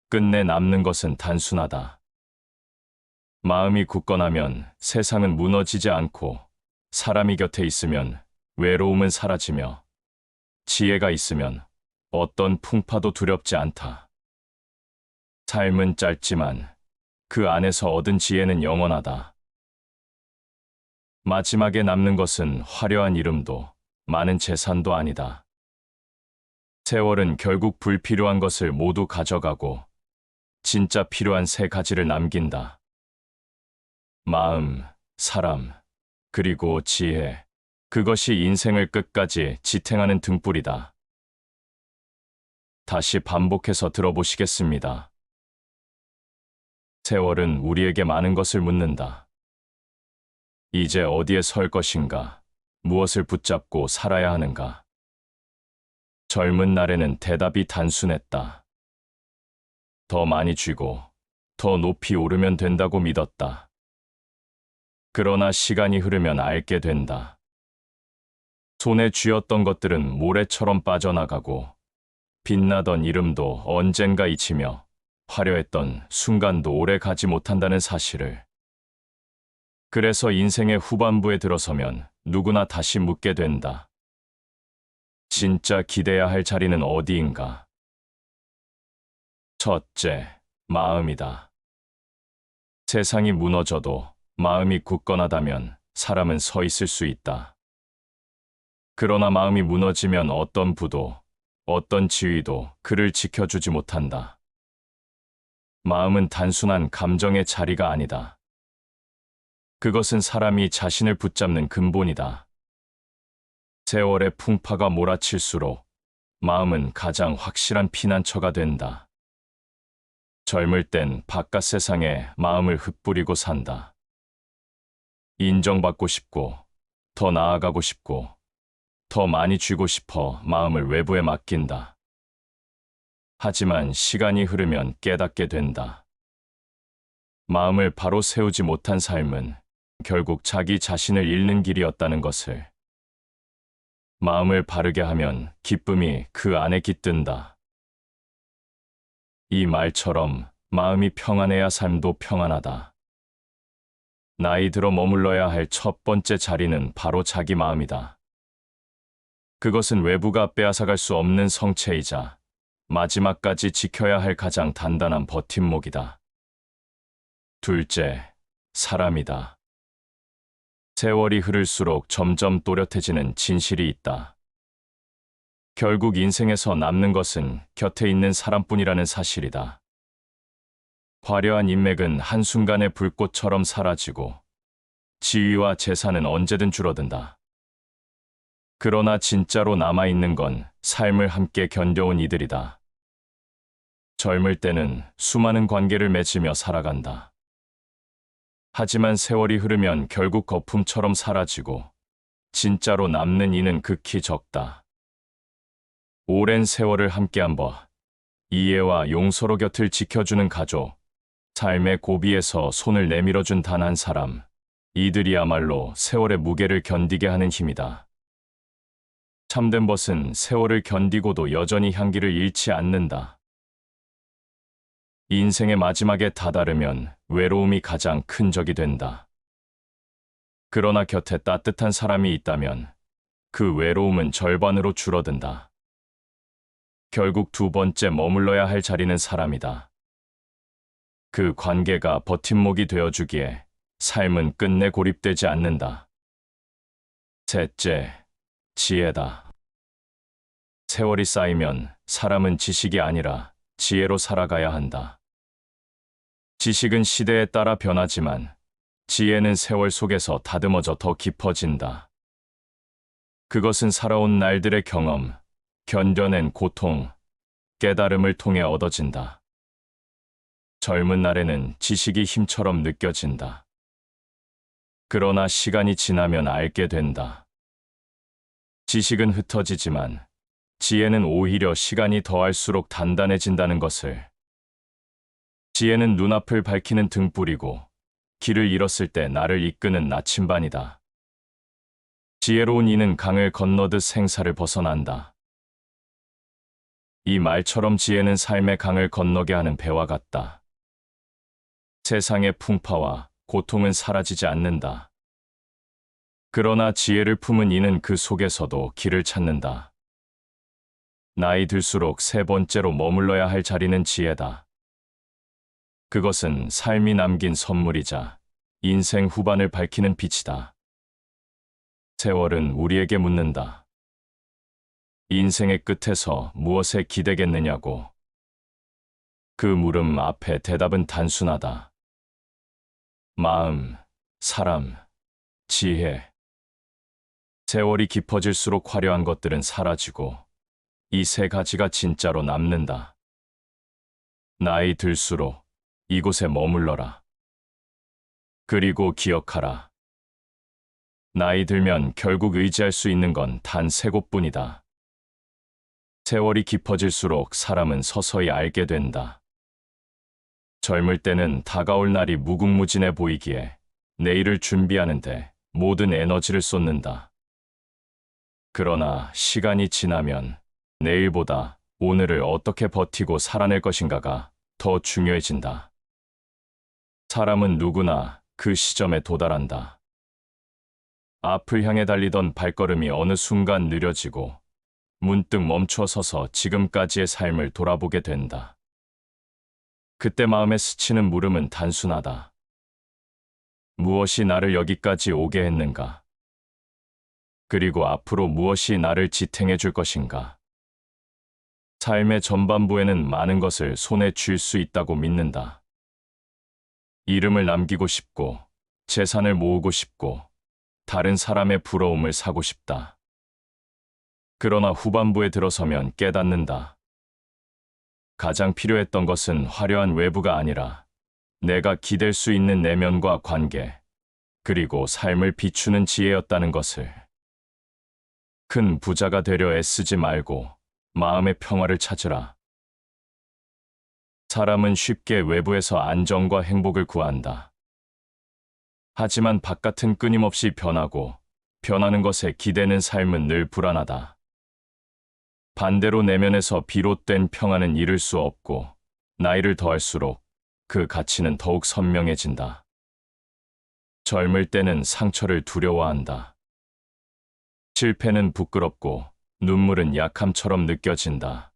끝내 남는 것은 단순하다. 마음이 굳건하면 세상은 무너지지 않고, 사람이 곁에 있으면 외로움은 사라지며, 지혜가 있으면 어떤 풍파도 두렵지 않다. 삶은 짧지만 그 안에서 얻은 지혜는 영원하다. 마지막에 남는 것은 화려한 이름도 많은 재산도 아니다. 세월은 결국 불필요한 것을 모두 가져가고 진짜 필요한 세 가지를 남긴다. 마음, 사람, 그리고 지혜. 그것이 인생을 끝까지 지탱하는 등불이다. 다시 반복해서 들어보시겠습니다. 세월은 우리에게 많은 것을 묻는다. 이제 어디에 설 것인가? 무엇을 붙잡고 살아야 하는가? 젊은 날에는 대답이 단순했다. 더 많이 쥐고 더 높이 오르면 된다고 믿었다. 그러나 시간이 흐르면 알게 된다. 손에 쥐었던 것들은 모래처럼 빠져나가고, 빛나던 이름도 언젠가 잊히며, 화려했던 순간도 오래 가지 못한다는 사실을. 그래서 인생의 후반부에 들어서면 누구나 다시 묻게 된다. 진짜 기대야 할 자리는 어디인가? 첫째, 마음이다. 세상이 무너져도 마음이 굳건하다면 사람은 서 있을 수 있다. 그러나 마음이 무너지면 어떤 부도, 어떤 지위도 그를 지켜주지 못한다. 마음은 단순한 감정의 자리가 아니다. 그것은 사람이 자신을 붙잡는 근본이다. 세월의 풍파가 몰아칠수록 마음은 가장 확실한 피난처가 된다. 젊을 땐 바깥 세상에 마음을 흩뿌리고 산다. 인정받고 싶고, 더 나아가고 싶고, 더 많이 쥐고 싶어 마음을 외부에 맡긴다. 하지만 시간이 흐르면 깨닫게 된다. 마음을 바로 세우지 못한 삶은 결국 자기 자신을 잃는 길이었다는 것을. 마음을 바르게 하면 기쁨이 그 안에 깃든다. 이 말처럼 마음이 평안해야 삶도 평안하다. 나이 들어 머물러야 할 첫 번째 자리는 바로 자기 마음이다. 그것은 외부가 빼앗아갈 수 없는 성체이자 마지막까지 지켜야 할 가장 단단한 버팀목이다. 둘째, 사람이다. 세월이 흐를수록 점점 또렷해지는 진실이 있다. 결국 인생에서 남는 것은 곁에 있는 사람뿐이라는 사실이다. 화려한 인맥은 한순간에 불꽃처럼 사라지고, 지위와 재산은 언제든 줄어든다. 그러나 진짜로 남아있는 건 삶을 함께 견뎌온 이들이다. 젊을 때는 수많은 관계를 맺으며 살아간다. 하지만 세월이 흐르면 결국 거품처럼 사라지고, 진짜로 남는 이는 극히 적다. 오랜 세월을 함께한 법, 이해와 용서로 곁을 지켜주는 가족, 삶의 고비에서 손을 내밀어준 단 한 사람, 이들이야말로 세월의 무게를 견디게 하는 힘이다. 참된 벗은 세월을 견디고도 여전히 향기를 잃지 않는다. 인생의 마지막에 다다르면 외로움이 가장 큰 적이 된다. 그러나 곁에 따뜻한 사람이 있다면 그 외로움은 절반으로 줄어든다. 결국 두 번째 머물러야 할 자리는 사람이다. 그 관계가 버팀목이 되어주기에 삶은 끝내 고립되지 않는다. 셋째, 지혜다. 세월이 쌓이면 사람은 지식이 아니라 지혜로 살아가야 한다. 지식은 시대에 따라 변하지만 지혜는 세월 속에서 다듬어져 더 깊어진다. 그것은 살아온 날들의 경험, 견뎌낸 고통, 깨달음을 통해 얻어진다. 젊은 날에는 지식이 힘처럼 느껴진다. 그러나 시간이 지나면 알게 된다. 지식은 흩어지지만 지혜는 오히려 시간이 더할수록 단단해진다는 것을. 지혜는 눈앞을 밝히는 등불이고 길을 잃었을 때 나를 이끄는 나침반이다. 지혜로운 이는 강을 건너듯 생사를 벗어난다. 이 말처럼 지혜는 삶의 강을 건너게 하는 배와 같다. 세상의 풍파와 고통은 사라지지 않는다. 그러나 지혜를 품은 이는 그 속에서도 길을 찾는다. 나이 들수록 세 번째로 머물러야 할 자리는 지혜다. 그것은 삶이 남긴 선물이자 인생 후반을 밝히는 빛이다. 세월은 우리에게 묻는다. 인생의 끝에서 무엇에 기대겠느냐고. 그 물음 앞에 대답은 단순하다. 마음, 사람, 지혜. 세월이 깊어질수록 화려한 것들은 사라지고 이 세 가지가 진짜로 남는다. 나이 들수록 이곳에 머물러라. 그리고 기억하라. 나이 들면 결국 의지할 수 있는 건 단 세 곳뿐이다. 세월이 깊어질수록 사람은 서서히 알게 된다. 젊을 때는 다가올 날이 무궁무진해 보이기에 내일을 준비하는데 모든 에너지를 쏟는다. 그러나 시간이 지나면 내일보다 오늘을 어떻게 버티고 살아낼 것인가가 더 중요해진다. 사람은 누구나 그 시점에 도달한다. 앞을 향해 달리던 발걸음이 어느 순간 느려지고 문득 멈춰서서 지금까지의 삶을 돌아보게 된다. 그때 마음에 스치는 물음은 단순하다. 무엇이 나를 여기까지 오게 했는가? 그리고 앞으로 무엇이 나를 지탱해 줄 것인가? 삶의 전반부에는 많은 것을 손에 쥘 수 있다고 믿는다. 이름을 남기고 싶고, 재산을 모으고 싶고, 다른 사람의 부러움을 사고 싶다. 그러나 후반부에 들어서면 깨닫는다. 가장 필요했던 것은 화려한 외부가 아니라 내가 기댈 수 있는 내면과 관계, 그리고 삶을 비추는 지혜였다는 것을. 큰 부자가 되려 애쓰지 말고 마음의 평화를 찾으라. 사람은 쉽게 외부에서 안정과 행복을 구한다. 하지만 바깥은 끊임없이 변하고 변하는 것에 기대는 삶은 늘 불안하다. 반대로 내면에서 비롯된 평화는 이룰 수 없고 나이를 더할수록 그 가치는 더욱 선명해진다. 젊을 때는 상처를 두려워한다. 실패는 부끄럽고 눈물은 약함처럼 느껴진다.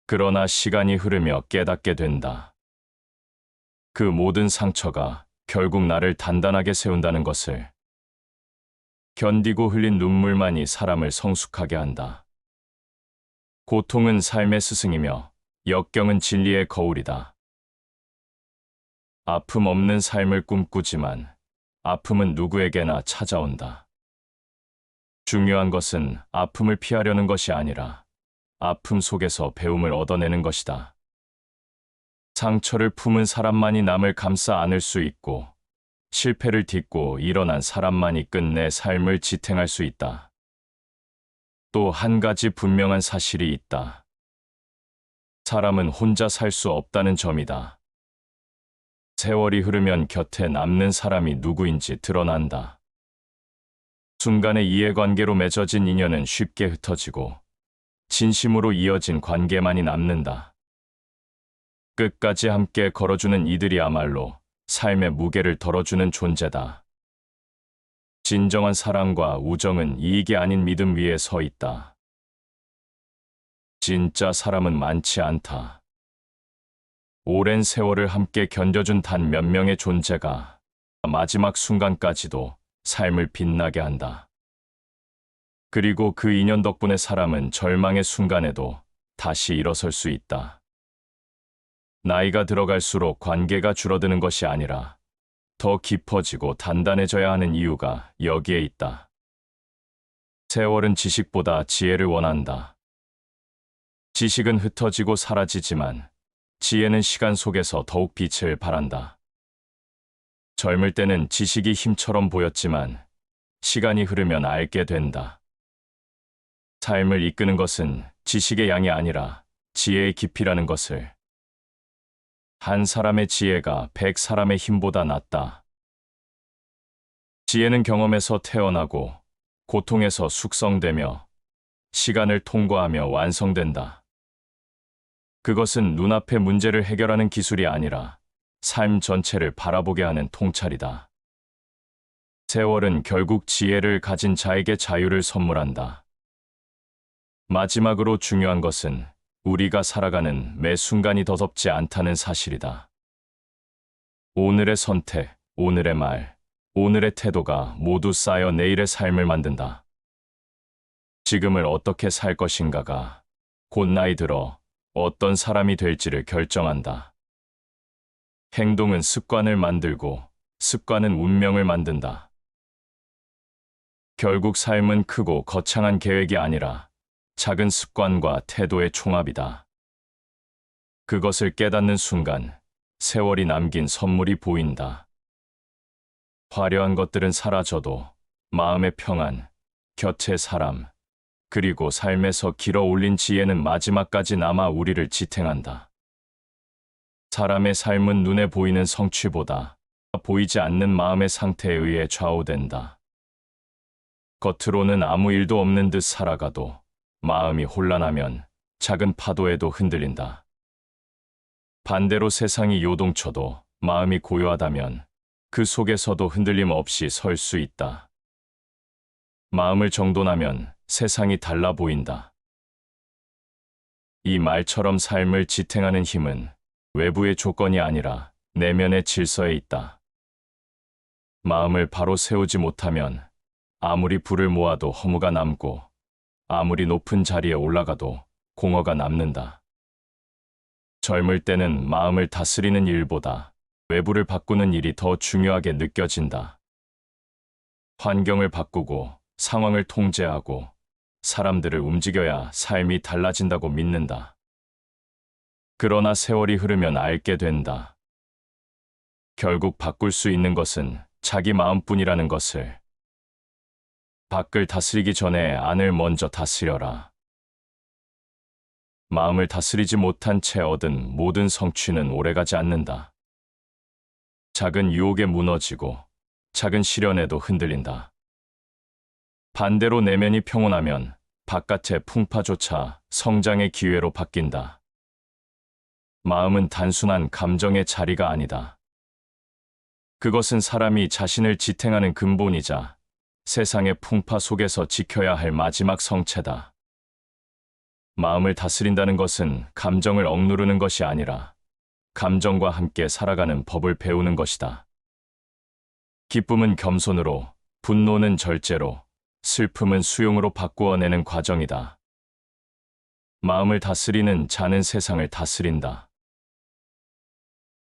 그러나 시간이 흐르며 깨닫게 된다. 그 모든 상처가 결국 나를 단단하게 세운다는 것을. 견디고 흘린 눈물만이 사람을 성숙하게 한다. 고통은 삶의 스승이며 역경은 진리의 거울이다. 아픔 없는 삶을 꿈꾸지만 아픔은 누구에게나 찾아온다. 중요한 것은 아픔을 피하려는 것이 아니라 아픔 속에서 배움을 얻어내는 것이다. 상처를 품은 사람만이 남을 감싸 안을 수 있고 실패를 딛고 일어난 사람만이 끝내 삶을 지탱할 수 있다. 또 한 가지 분명한 사실이 있다. 사람은 혼자 살 수 없다는 점이다. 세월이 흐르면 곁에 남는 사람이 누구인지 드러난다. 순간의 이해관계로 맺어진 인연은 쉽게 흩어지고 진심으로 이어진 관계만이 남는다. 끝까지 함께 걸어주는 이들이야말로 삶의 무게를 덜어주는 존재다. 진정한 사랑과 우정은 이익이 아닌 믿음 위에 서 있다. 진짜 사람은 많지 않다. 오랜 세월을 함께 견뎌준 단 몇 명의 존재가 마지막 순간까지도 삶을 빛나게 한다. 그리고 그 인연 덕분에 사람은 절망의 순간에도 다시 일어설 수 있다. 나이가 들어갈수록 관계가 줄어드는 것이 아니라 더 깊어지고 단단해져야 하는 이유가 여기에 있다. 세월은 지식보다 지혜를 원한다. 지식은 흩어지고 사라지지만 지혜는 시간 속에서 더욱 빛을 발한다. 젊을 때는 지식이 힘처럼 보였지만 시간이 흐르면 알게 된다. 삶을 이끄는 것은 지식의 양이 아니라 지혜의 깊이라는 것을. 한 사람의 지혜가 100사람의 힘보다 낫다. 지혜는 경험에서 태어나고 고통에서 숙성되며 시간을 통과하며 완성된다. 그것은 눈앞의 문제를 해결하는 기술이 아니라 삶 전체를 바라보게 하는 통찰이다. 세월은 결국 지혜를 가진 자에게 자유를 선물한다. 마지막으로 중요한 것은 우리가 살아가는 매 순간이 더덥지 않다는 사실이다. 오늘의 선택, 오늘의 말, 오늘의 태도가 모두 쌓여 내일의 삶을 만든다. 지금을 어떻게 살 것인가가 곧 나이 들어 어떤 사람이 될지를 결정한다. 행동은 습관을 만들고 습관은 운명을 만든다. 결국 삶은 크고 거창한 계획이 아니라 작은 습관과 태도의 총합이다. 그것을 깨닫는 순간 세월이 남긴 선물이 보인다. 화려한 것들은 사라져도 마음의 평안, 곁의 사람, 그리고 삶에서 길어 올린 지혜는 마지막까지 남아 우리를 지탱한다. 사람의 삶은 눈에 보이는 성취보다 보이지 않는 마음의 상태에 의해 좌우된다. 겉으로는 아무 일도 없는 듯 살아가도 마음이 혼란하면 작은 파도에도 흔들린다. 반대로 세상이 요동쳐도 마음이 고요하다면 그 속에서도 흔들림 없이 설 수 있다. 마음을 정돈하면 세상이 달라 보인다. 이 말처럼 삶을 지탱하는 힘은 외부의 조건이 아니라 내면의 질서에 있다. 마음을 바로 세우지 못하면 아무리 불을 모아도 허무가 남고 아무리 높은 자리에 올라가도 공허가 남는다. 젊을 때는 마음을 다스리는 일보다 외부를 바꾸는 일이 더 중요하게 느껴진다. 환경을 바꾸고 상황을 통제하고 사람들을 움직여야 삶이 달라진다고 믿는다. 그러나 세월이 흐르면 알게 된다. 결국 바꿀 수 있는 것은 자기 마음뿐이라는 것을. 밖을 다스리기 전에 안을 먼저 다스려라. 마음을 다스리지 못한 채 얻은 모든 성취는 오래가지 않는다. 작은 유혹에 무너지고 작은 시련에도 흔들린다. 반대로 내면이 평온하면 바깥의 풍파조차 성장의 기회로 바뀐다. 마음은 단순한 감정의 자리가 아니다. 그것은 사람이 자신을 지탱하는 근본이자 세상의 풍파 속에서 지켜야 할 마지막 성체다. 마음을 다스린다는 것은 감정을 억누르는 것이 아니라 감정과 함께 살아가는 법을 배우는 것이다. 기쁨은 겸손으로, 분노는 절제로, 슬픔은 수용으로 바꾸어내는 과정이다. 마음을 다스리는 자는 세상을 다스린다.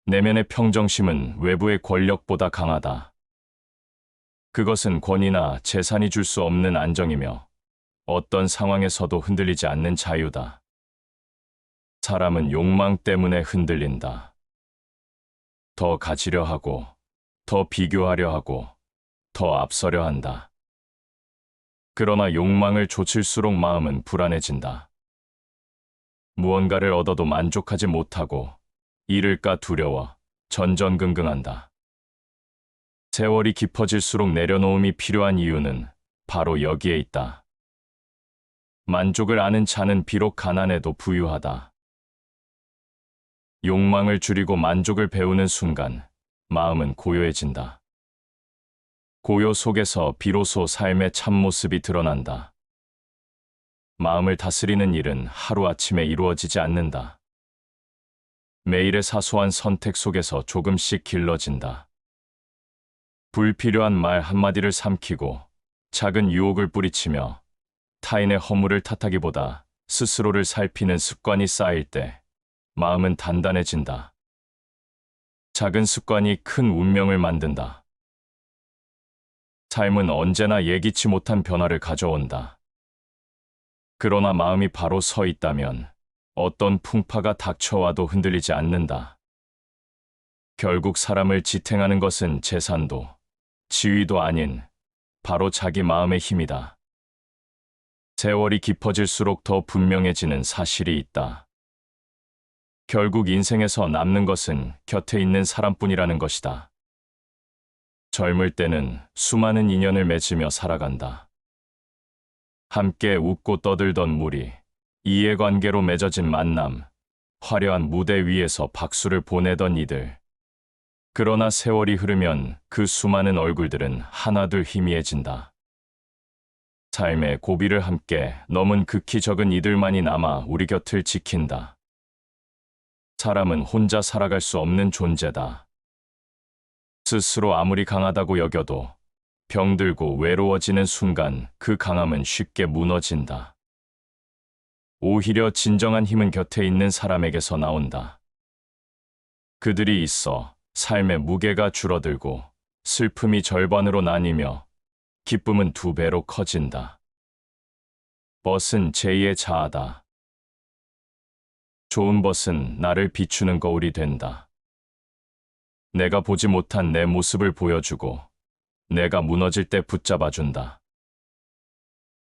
내면의 평정심은 외부의 권력보다 강하다. 그것은 권위나 재산이 줄 수 없는 안정이며 어떤 상황에서도 흔들리지 않는 자유다. 사람은 욕망 때문에 흔들린다. 더 가지려 하고, 더 비교하려 하고, 더 앞서려 한다. 그러나 욕망을 좇을수록 마음은 불안해진다. 무언가를 얻어도 만족하지 못하고 잃을까 두려워 전전긍긍한다. 세월이 깊어질수록 내려놓음이 필요한 이유는 바로 여기에 있다. 만족을 아는 자는 비록 가난해도 부유하다. 욕망을 줄이고 만족을 배우는 순간 마음은 고요해진다. 고요 속에서 비로소 삶의 참모습이 드러난다. 마음을 다스리는 일은 하루아침에 이루어지지 않는다. 매일의 사소한 선택 속에서 조금씩 길러진다. 불필요한 말 한마디를 삼키고 작은 유혹을 뿌리치며 타인의 허물을 탓하기보다 스스로를 살피는 습관이 쌓일 때 마음은 단단해진다. 작은 습관이 큰 운명을 만든다. 삶은 언제나 예기치 못한 변화를 가져온다. 그러나 마음이 바로 서 있다면 어떤 풍파가 닥쳐와도 흔들리지 않는다. 결국 사람을 지탱하는 것은 재산도, 지위도 아닌 바로 자기 마음의 힘이다. 세월이 깊어질수록 더 분명해지는 사실이 있다. 결국 인생에서 남는 것은 곁에 있는 사람뿐이라는 것이다. 젊을 때는 수많은 인연을 맺으며 살아간다. 함께 웃고 떠들던 무리, 이해관계로 맺어진 만남, 화려한 무대 위에서 박수를 보내던 이들. 그러나 세월이 흐르면 그 수많은 얼굴들은 하나둘 희미해진다. 삶의 고비를 함께 넘은 극히 적은 이들만이 남아 우리 곁을 지킨다. 사람은 혼자 살아갈 수 없는 존재다. 스스로 아무리 강하다고 여겨도 병들고 외로워지는 순간 그 강함은 쉽게 무너진다. 오히려 진정한 힘은 곁에 있는 사람에게서 나온다. 그들이 있어 삶의 무게가 줄어들고 슬픔이 절반으로 나뉘며 기쁨은 2배로 커진다. 벗은 제2의 자아다. 좋은 벗은 나를 비추는 거울이 된다. 내가 보지 못한 내 모습을 보여주고 내가 무너질 때 붙잡아준다.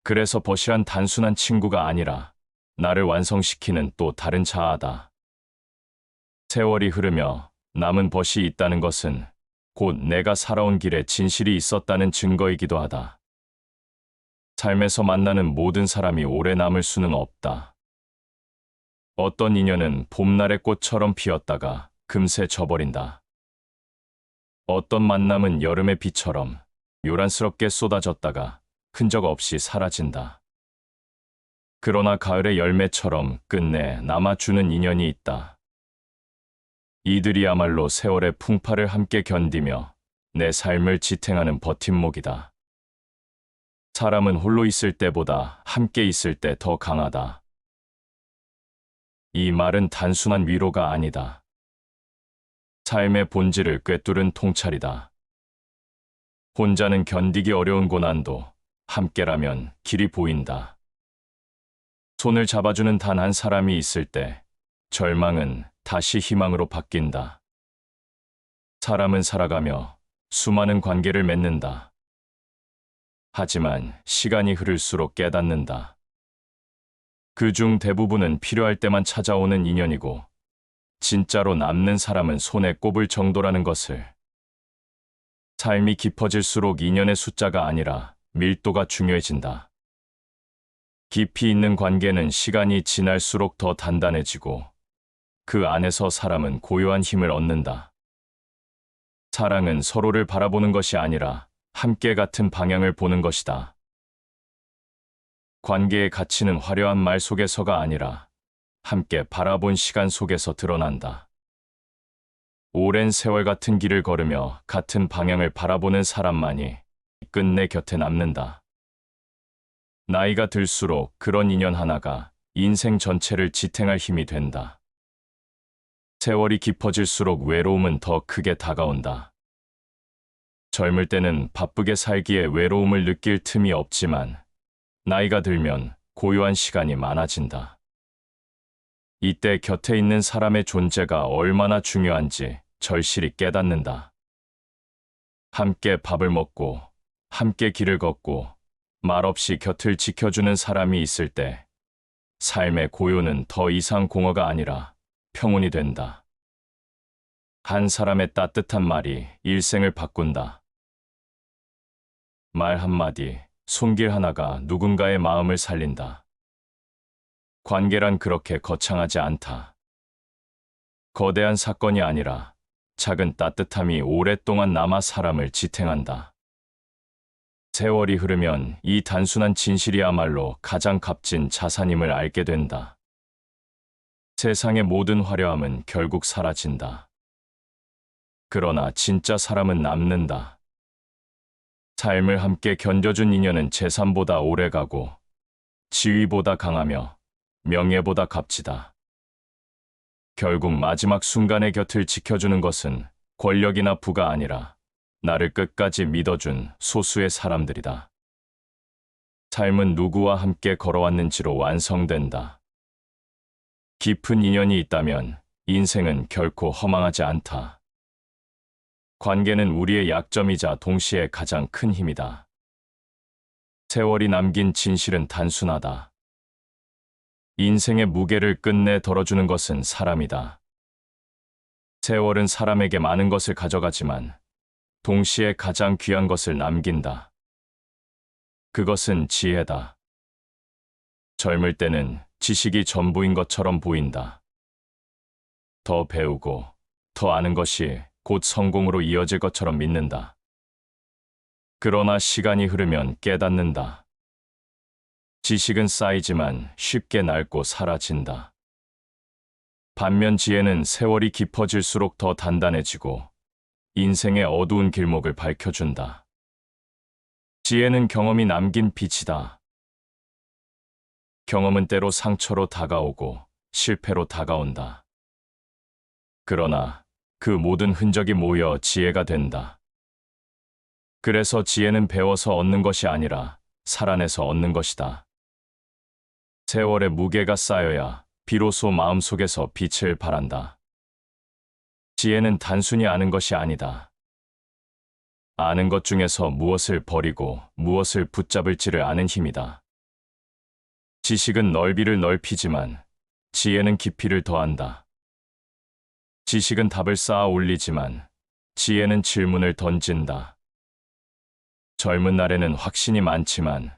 그래서 벗이란 단순한 친구가 아니라 나를 완성시키는 또 다른 자아다. 세월이 흐르며 남은 벗이 있다는 것은 곧 내가 살아온 길에 진실이 있었다는 증거이기도 하다. 삶에서 만나는 모든 사람이 오래 남을 수는 없다. 어떤 인연은 봄날의 꽃처럼 피었다가 금세 져버린다. 어떤 만남은 여름의 비처럼 요란스럽게 쏟아졌다가 흔적 없이 사라진다. 그러나 가을의 열매처럼 끝내 남아주는 인연이 있다. 이들이야말로 세월의 풍파를 함께 견디며 내 삶을 지탱하는 버팀목이다. 사람은 홀로 있을 때보다 함께 있을 때 더 강하다. 이 말은 단순한 위로가 아니다. 삶의 본질을 꿰뚫은 통찰이다. 혼자는 견디기 어려운 고난도 함께라면 길이 보인다. 손을 잡아주는 단 한 사람이 있을 때 절망은 다시 희망으로 바뀐다. 사람은 살아가며 수많은 관계를 맺는다. 하지만 시간이 흐를수록 깨닫는다. 그중 대부분은 필요할 때만 찾아오는 인연이고 진짜로 남는 사람은 손에 꼽을 정도라는 것을. 삶이 깊어질수록 인연의 숫자가 아니라 밀도가 중요해진다. 깊이 있는 관계는 시간이 지날수록 더 단단해지고 그 안에서 사람은 고요한 힘을 얻는다. 사랑은 서로를 바라보는 것이 아니라 함께 같은 방향을 보는 것이다. 관계의 가치는 화려한 말 속에서가 아니라 함께 바라본 시간 속에서 드러난다. 오랜 세월 같은 길을 걸으며 같은 방향을 바라보는 사람만이 끝내 곁에 남는다. 나이가 들수록 그런 인연 하나가 인생 전체를 지탱할 힘이 된다. 세월이 깊어질수록 외로움은 더 크게 다가온다. 젊을 때는 바쁘게 살기에 외로움을 느낄 틈이 없지만 나이가 들면 고요한 시간이 많아진다. 이때 곁에 있는 사람의 존재가 얼마나 중요한지 절실히 깨닫는다. 함께 밥을 먹고 함께 길을 걷고 말없이 곁을 지켜주는 사람이 있을 때 삶의 고요는 더 이상 공허가 아니라 평온이 된다. 한 사람의 따뜻한 말이 일생을 바꾼다. 말 한마디, 손길 하나가 누군가의 마음을 살린다. 관계란 그렇게 거창하지 않다. 거대한 사건이 아니라 작은 따뜻함이 오랫동안 남아 사람을 지탱한다. 세월이 흐르면 이 단순한 진실이야말로 가장 값진 자산임을 알게 된다. 세상의 모든 화려함은 결국 사라진다. 그러나 진짜 사람은 남는다. 삶을 함께 견뎌준 인연은 재산보다 오래가고 지위보다 강하며 명예보다 값지다. 결국 마지막 순간의 곁을 지켜주는 것은 권력이나 부가 아니라 나를 끝까지 믿어준 소수의 사람들이다. 삶은 누구와 함께 걸어왔는지로 완성된다. 깊은 인연이 있다면 인생은 결코 허망하지 않다. 관계는 우리의 약점이자 동시에 가장 큰 힘이다. 세월이 남긴 진실은 단순하다. 인생의 무게를 끝내 덜어주는 것은 사람이다. 세월은 사람에게 많은 것을 가져가지만 동시에 가장 귀한 것을 남긴다. 그것은 지혜다. 젊을 때는 지식이 전부인 것처럼 보인다. 더 배우고 더 아는 것이 곧 성공으로 이어질 것처럼 믿는다. 그러나 시간이 흐르면 깨닫는다. 지식은 쌓이지만 쉽게 낡고 사라진다. 반면 지혜는 세월이 깊어질수록 더 단단해지고 인생의 어두운 길목을 밝혀준다. 지혜는 경험이 남긴 빛이다. 경험은 때로 상처로 다가오고 실패로 다가온다. 그러나 그 모든 흔적이 모여 지혜가 된다. 그래서 지혜는 배워서 얻는 것이 아니라 살아내서 얻는 것이다. 세월의 무게가 쌓여야 비로소 마음속에서 빛을 발한다. 지혜는 단순히 아는 것이 아니다. 아는 것 중에서 무엇을 버리고 무엇을 붙잡을지를 아는 힘이다. 지식은 넓이를 넓히지만 지혜는 깊이를 더한다. 지식은 답을 쌓아 올리지만 지혜는 질문을 던진다. 젊은 날에는 확신이 많지만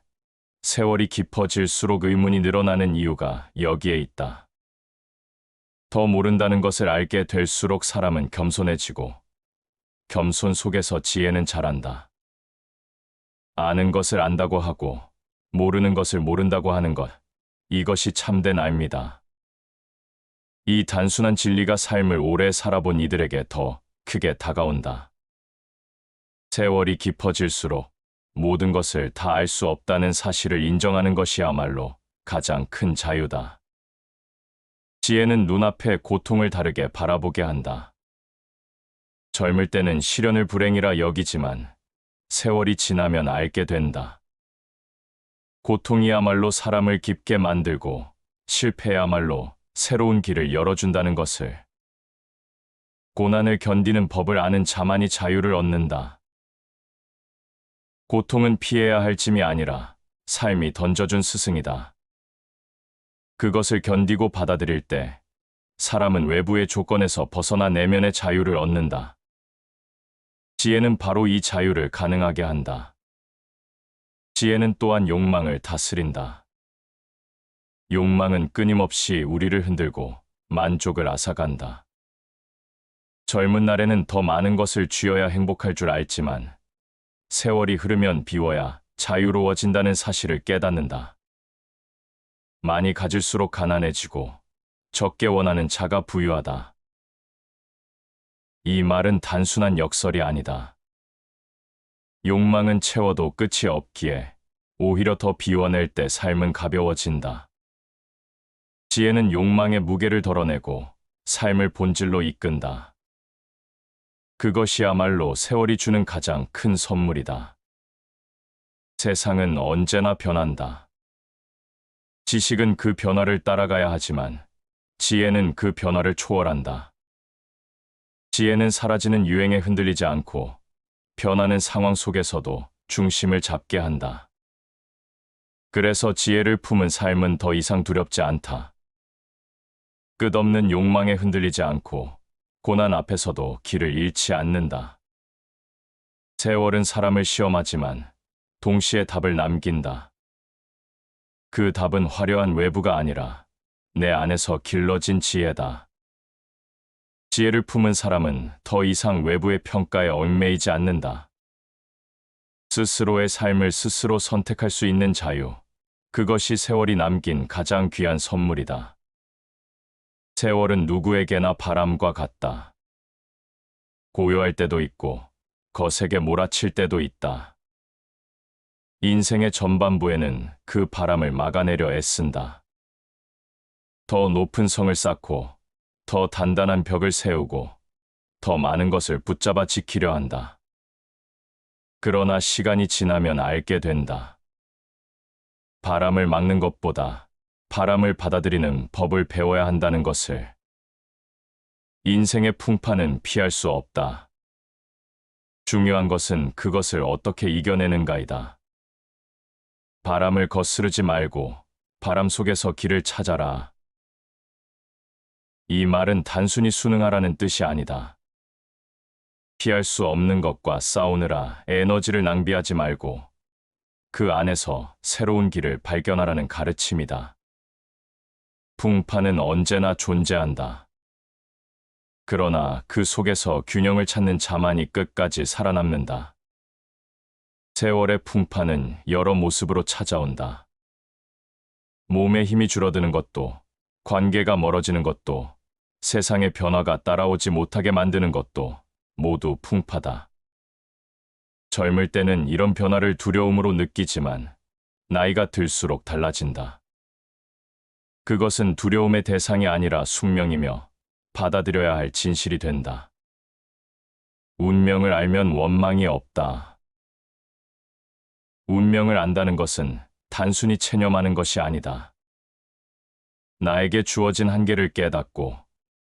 세월이 깊어질수록 의문이 늘어나는 이유가 여기에 있다. 더 모른다는 것을 알게 될수록 사람은 겸손해지고 겸손 속에서 지혜는 자란다. 아는 것을 안다고 하고 모르는 것을 모른다고 하는 것, 이것이 참된 알미다. 이 단순한 진리가 삶을 오래 살아본 이들에게 더 크게 다가온다. 세월이 깊어질수록 모든 것을 다 알 수 없다는 사실을 인정하는 것이야말로 가장 큰 자유다. 지혜는 눈앞의 고통을 다르게 바라보게 한다. 젊을 때는 시련을 불행이라 여기지만 세월이 지나면 알게 된다. 고통이야말로 사람을 깊게 만들고 실패야말로 새로운 길을 열어준다는 것을. 고난을 견디는 법을 아는 자만이 자유를 얻는다. 고통은 피해야 할 짐이 아니라 삶이 던져준 스승이다. 그것을 견디고 받아들일 때 사람은 외부의 조건에서 벗어나 내면의 자유를 얻는다. 지혜는 바로 이 자유를 가능하게 한다. 지혜는 또한 욕망을 다스린다. 욕망은 끊임없이 우리를 흔들고 만족을 앗아간다. 젊은 날에는 더 많은 것을 쥐어야 행복할 줄 알지만 세월이 흐르면 비워야 자유로워진다는 사실을 깨닫는다. 많이 가질수록 가난해지고 적게 원하는 자가 부유하다. 이 말은 단순한 역설이 아니다. 욕망은 채워도 끝이 없기에 오히려 더 비워낼 때 삶은 가벼워진다. 지혜는 욕망의 무게를 덜어내고 삶을 본질로 이끈다. 그것이야말로 세월이 주는 가장 큰 선물이다. 세상은 언제나 변한다. 지식은 그 변화를 따라가야 하지만 지혜는 그 변화를 초월한다. 지혜는 사라지는 유행에 흔들리지 않고 변하는 상황 속에서도 중심을 잡게 한다. 그래서 지혜를 품은 삶은 더 이상 두렵지 않다. 끝없는 욕망에 흔들리지 않고 고난 앞에서도 길을 잃지 않는다. 세월은 사람을 시험하지만 동시에 답을 남긴다. 그 답은 화려한 외부가 아니라 내 안에서 길러진 지혜다. 지혜를 품은 사람은 더 이상 외부의 평가에 얽매이지 않는다. 스스로의 삶을 스스로 선택할 수 있는 자유, 그것이 세월이 남긴 가장 귀한 선물이다. 세월은 누구에게나 바람과 같다. 고요할 때도 있고 거세게 몰아칠 때도 있다. 인생의 전반부에는 그 바람을 막아내려 애쓴다. 더 높은 성을 쌓고, 더 단단한 벽을 세우고, 더 많은 것을 붙잡아 지키려 한다. 그러나 시간이 지나면 알게 된다. 바람을 막는 것보다 바람을 받아들이는 법을 배워야 한다는 것을. 인생의 풍파는 피할 수 없다. 중요한 것은 그것을 어떻게 이겨내는가이다. 바람을 거스르지 말고 바람 속에서 길을 찾아라. 이 말은 단순히 순응하라는 뜻이 아니다. 피할 수 없는 것과 싸우느라 에너지를 낭비하지 말고 그 안에서 새로운 길을 발견하라는 가르침이다. 풍파는 언제나 존재한다. 그러나 그 속에서 균형을 찾는 자만이 끝까지 살아남는다. 세월의 풍파는 여러 모습으로 찾아온다. 몸의 힘이 줄어드는 것도, 관계가 멀어지는 것도, 세상의 변화가 따라오지 못하게 만드는 것도 모두 풍파다. 젊을 때는 이런 변화를 두려움으로 느끼지만 나이가 들수록 달라진다. 그것은 두려움의 대상이 아니라 숙명이며 받아들여야 할 진실이 된다. 운명을 알면 원망이 없다. 운명을 안다는 것은 단순히 체념하는 것이 아니다. 나에게 주어진 한계를 깨닫고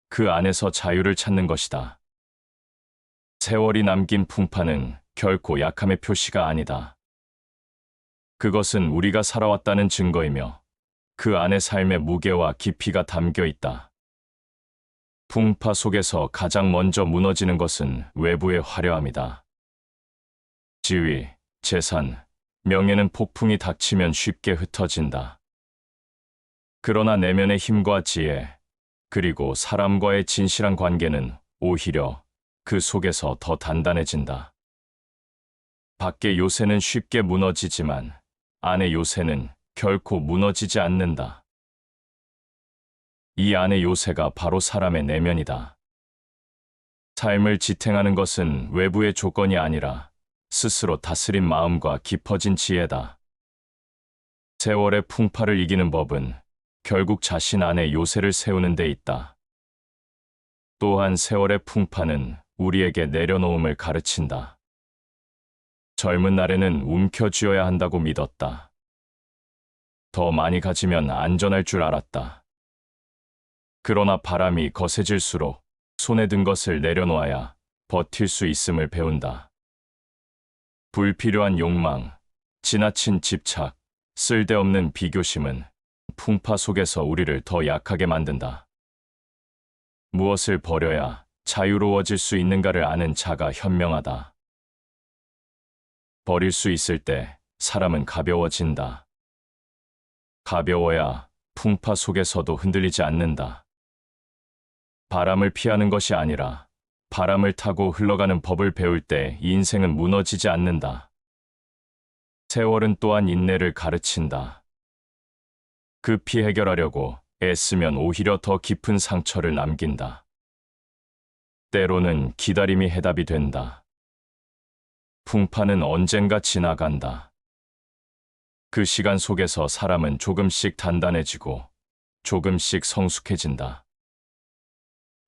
그 안에서 자유를 찾는 것이다. 세월이 남긴 풍파는 결코 약함의 표시가 아니다. 그것은 우리가 살아왔다는 증거이며 그 안에 삶의 무게와 깊이가 담겨 있다. 풍파 속에서 가장 먼저 무너지는 것은 외부의 화려함이다. 지위, 재산, 명예는 폭풍이 닥치면 쉽게 흩어진다. 그러나 내면의 힘과 지혜, 그리고 사람과의 진실한 관계는 오히려 그 속에서 더 단단해진다. 밖의 요새는 쉽게 무너지지만 안의 요새는 결코 무너지지 않는다. 이 안의 요새가 바로 사람의 내면이다. 삶을 지탱하는 것은 외부의 조건이 아니라 스스로 다스린 마음과 깊어진 지혜다. 세월의 풍파를 이기는 법은 결국 자신 안에 요새를 세우는 데 있다. 또한 세월의 풍파는 우리에게 내려놓음을 가르친다. 젊은 날에는 움켜쥐어야 한다고 믿었다. 더 많이 가지면 안전할 줄 알았다. 그러나 바람이 거세질수록 손에 든 것을 내려놓아야 버틸 수 있음을 배운다. 불필요한 욕망, 지나친 집착, 쓸데없는 비교심은 풍파 속에서 우리를 더 약하게 만든다. 무엇을 버려야 자유로워질 수 있는가를 아는 자가 현명하다. 버릴 수 있을 때 사람은 가벼워진다. 가벼워야 풍파 속에서도 흔들리지 않는다. 바람을 피하는 것이 아니라 바람을 타고 흘러가는 법을 배울 때 인생은 무너지지 않는다. 세월은 또한 인내를 가르친다. 급히 해결하려고 애쓰면 오히려 더 깊은 상처를 남긴다. 때로는 기다림이 해답이 된다. 풍파는 언젠가 지나간다. 그 시간 속에서 사람은 조금씩 단단해지고 조금씩 성숙해진다.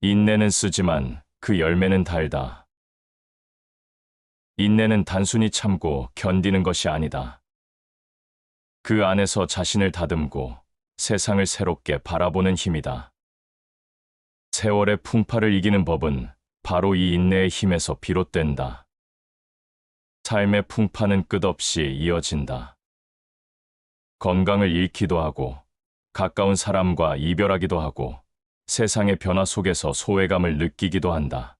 인내는 쓰지만 그 열매는 달다. 인내는 단순히 참고 견디는 것이 아니다. 그 안에서 자신을 다듬고 세상을 새롭게 바라보는 힘이다. 세월의 풍파를 이기는 법은 바로 이 인내의 힘에서 비롯된다. 삶의 풍파는 끝없이 이어진다. 건강을 잃기도 하고, 가까운 사람과 이별하기도 하고, 세상의 변화 속에서 소외감을 느끼기도 한다.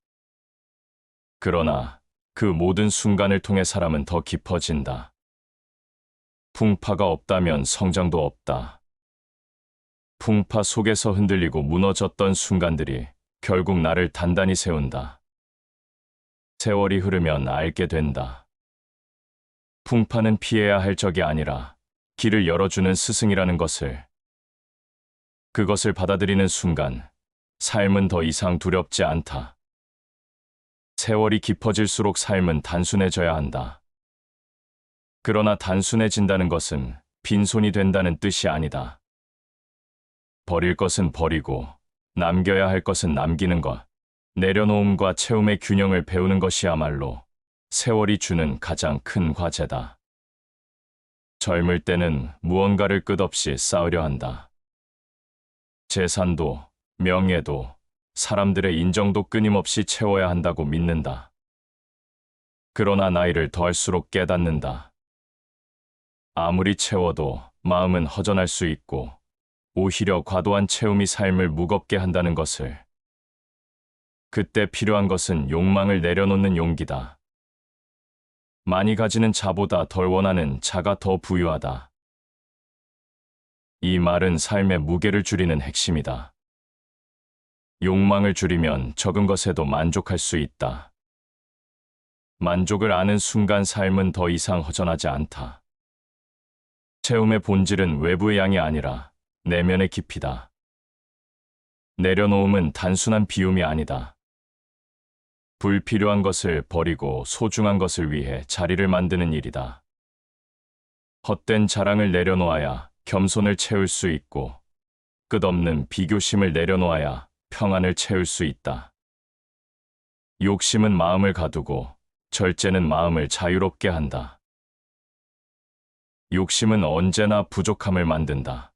그러나 그 모든 순간을 통해 사람은 더 깊어진다. 풍파가 없다면 성장도 없다. 풍파 속에서 흔들리고 무너졌던 순간들이 결국 나를 단단히 세운다. 세월이 흐르면 알게 된다. 풍파는 피해야 할 적이 아니라 길을 열어주는 스승이라는 것을. 그것을 받아들이는 순간 삶은 더 이상 두렵지 않다. 세월이 깊어질수록 삶은 단순해져야 한다. 그러나 단순해진다는 것은 빈손이 된다는 뜻이 아니다. 버릴 것은 버리고 남겨야 할 것은 남기는 것, 내려놓음과 채움의 균형을 배우는 것이야말로 세월이 주는 가장 큰 과제다. 젊을 때는 무언가를 끝없이 쌓으려 한다. 재산도, 명예도, 사람들의 인정도 끊임없이 채워야 한다고 믿는다. 그러나 나이를 더할수록 깨닫는다. 아무리 채워도 마음은 허전할 수 있고 오히려 과도한 채움이 삶을 무겁게 한다는 것을. 그때 필요한 것은 욕망을 내려놓는 용기다. 많이 가지는 자보다 덜 원하는 자가 더 부유하다. 이 말은 삶의 무게를 줄이는 핵심이다. 욕망을 줄이면 적은 것에도 만족할 수 있다. 만족을 아는 순간 삶은 더 이상 허전하지 않다. 채움의 본질은 외부의 양이 아니라 내면의 깊이다. 내려놓음은 단순한 비움이 아니다. 불필요한 것을 버리고 소중한 것을 위해 자리를 만드는 일이다. 헛된 자랑을 내려놓아야 겸손을 채울 수 있고 끝없는 비교심을 내려놓아야 평안을 채울 수 있다. 욕심은 마음을 가두고 절제는 마음을 자유롭게 한다. 욕심은 언제나 부족함을 만든다.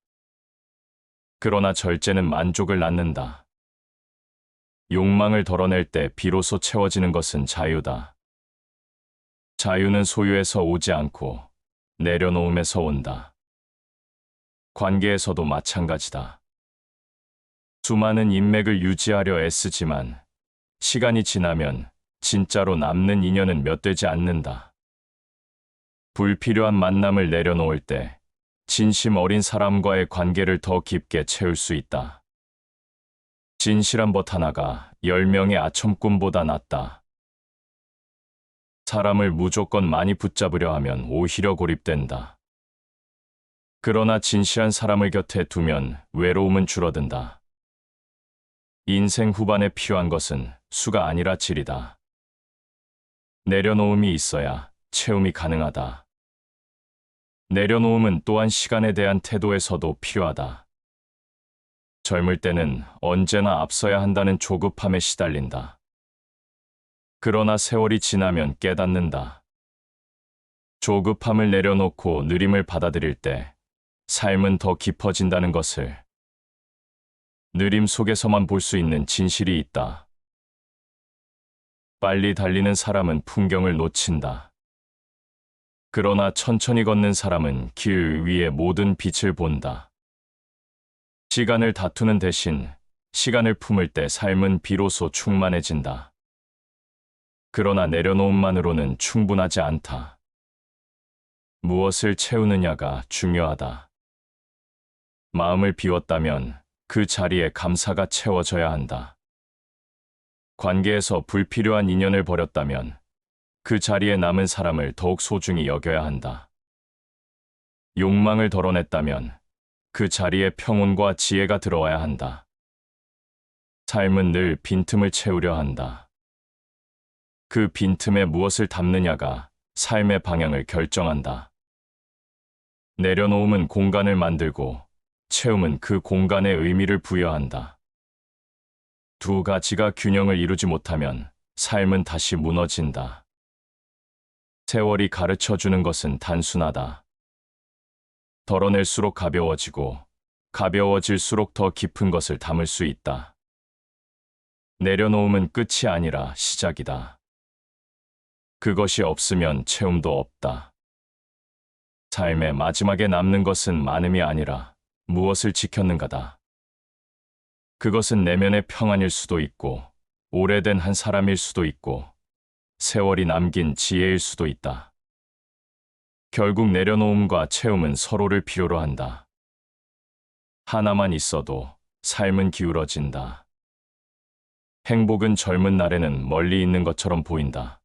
그러나 절제는 만족을 낳는다. 욕망을 덜어낼 때 비로소 채워지는 것은 자유다. 자유는 소유에서 오지 않고 내려놓음에서 온다. 관계에서도 마찬가지다. 수많은 인맥을 유지하려 애쓰지만 시간이 지나면 진짜로 남는 인연은 몇 되지 않는다. 불필요한 만남을 내려놓을 때 진심 어린 사람과의 관계를 더 깊게 채울 수 있다. 진실한 벗 하나가 10명의 아첨꾼보다 낫다. 사람을 무조건 많이 붙잡으려 하면 오히려 고립된다. 그러나 진실한 사람을 곁에 두면 외로움은 줄어든다. 인생 후반에 필요한 것은 수가 아니라 질이다. 내려놓음이 있어야 채움이 가능하다. 내려놓음은 또한 시간에 대한 태도에서도 필요하다. 젊을 때는 언제나 앞서야 한다는 조급함에 시달린다. 그러나 세월이 지나면 깨닫는다. 조급함을 내려놓고 느림을 받아들일 때 삶은 더 깊어진다는 것을. 느림 속에서만 볼 수 있는 진실이 있다. 빨리 달리는 사람은 풍경을 놓친다. 그러나 천천히 걷는 사람은 길 위의 모든 빛을 본다. 시간을 다투는 대신 시간을 품을 때 삶은 비로소 충만해진다. 그러나 내려놓음만으로는 충분하지 않다. 무엇을 채우느냐가 중요하다. 마음을 비웠다면 그 자리에 감사가 채워져야 한다. 관계에서 불필요한 인연을 버렸다면 그 자리에 남은 사람을 더욱 소중히 여겨야 한다. 욕망을 덜어냈다면 그 자리에 평온과 지혜가 들어와야 한다. 삶은 늘 빈틈을 채우려 한다. 그 빈틈에 무엇을 담느냐가 삶의 방향을 결정한다. 내려놓음은 공간을 만들고 채움은 그 공간에 의미를 부여한다. 두 가지가 균형을 이루지 못하면 삶은 다시 무너진다. 세월이 가르쳐주는 것은 단순하다. 덜어낼수록 가벼워지고 가벼워질수록 더 깊은 것을 담을 수 있다. 내려놓음은 끝이 아니라 시작이다. 그것이 없으면 채움도 없다. 삶의 마지막에 남는 것은 많음이 아니라 무엇을 지켰는가다. 그것은 내면의 평안일 수도 있고 오래된 한 사람일 수도 있고 세월이 남긴 지혜일 수도 있다. 결국 내려놓음과 채움은 서로를 필요로 한다. 하나만 있어도 삶은 기울어진다. 행복은 젊은 날에는 멀리 있는 것처럼 보인다.